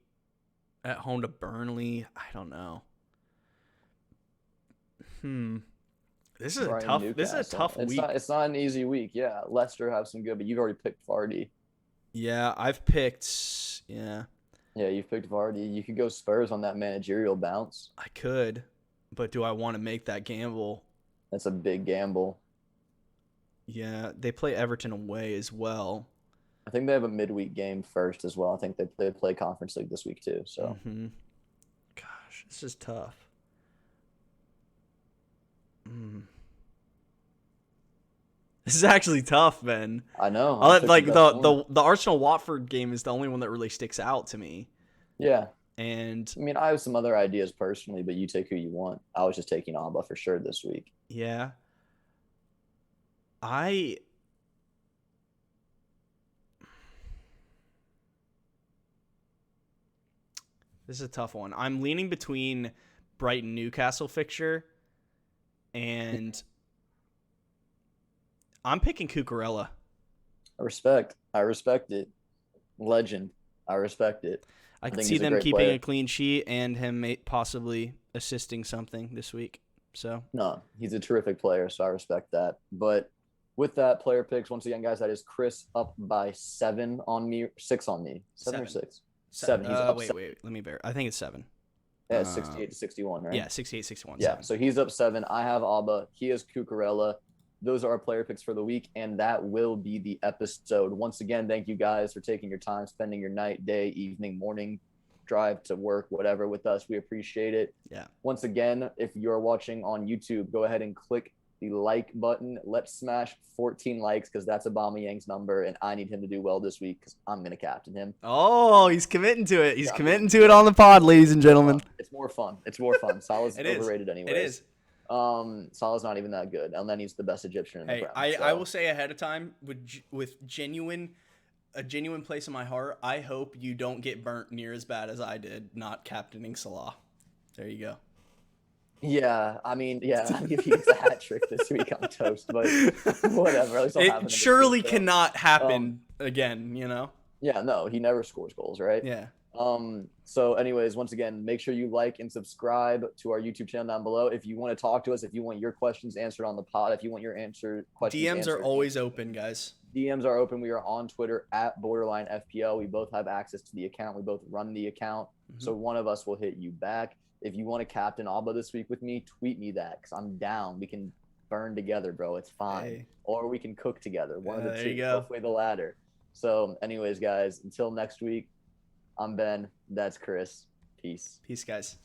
at home to Burnley. I don't know. This is a tough week. It's not an easy week. Yeah, Leicester have some good, but you've already picked Vardy. Yeah, I've picked. Yeah, you've picked Vardy. You could go Spurs on that managerial bounce. I could, but do I want to make that gamble? That's a big gamble. Yeah, they play Everton away as well. I think they have a midweek game first as well. I think they play Conference League this week too. So, Gosh, this is tough. This is actually tough, Ben. I know. The Arsenal Watford game is the only one that really sticks out to me. Yeah. And I mean, I have some other ideas personally, but you take who you want. I was just taking Alba for sure this week. Yeah. This is a tough one. I'm leaning between Brighton Newcastle fixture and I'm picking Cucurella. I respect it. Legend. I respect it. I can see them keeping a clean sheet and him possibly assisting something this week. So no, he's a terrific player, so I respect that. But with that player picks, once again, guys, that is Chris up by 7 on me, 6 on me. 7 or 6? 7. He's up. Wait. Let me bear. I think it's 7. Yeah, it's 68 to 61, right? Yeah, 68, 61. Yeah, 7. so he's up 7. I have Alba. He has Cucurella. Those are our player picks for the week, and that will be the episode. Once again, thank you guys for taking your time, spending your night, day, evening, morning, drive to work, whatever with us. We appreciate it. Yeah. Once again, if you're watching on YouTube, go ahead and click the like button. Let's smash 14 likes because that's Aubameyang's number, and I need him to do well this week because I'm going to captain him. Oh, he's committing to it. He's committing to it on the pod, ladies and gentlemen. It's more fun. Salah's overrated anyways. It is. Salah's not even that good. And then he's the best Egyptian in the Prem. I will say ahead of time with genuine a genuine place in my heart, I hope you don't get burnt near as bad as I did not captaining Salah. There you go. Yeah, I mean, if he gets a hat trick this week, I'm toast. But whatever. At least I'll have him It surely week, cannot happen again, you know? Yeah, no, he never scores goals, right? Yeah. So anyways, once again, make sure you like and subscribe to our YouTube channel down below. If you want to talk to us, if you want your questions answered on the pod, if you want your questions DMs answered, are always open, guys. DMs are open. We are on Twitter at Borderline FPL. We both have access to the account. We both run the account. So one of us will hit you back. If you want to captain Alba this week with me, tweet me that because I'm down. We can burn together, bro. It's fine. Hey. Or we can cook together. One of the there two. You go. Hopefully the latter. So anyways, guys, until next week, I'm Ben. That's Chris. Peace. Peace, guys.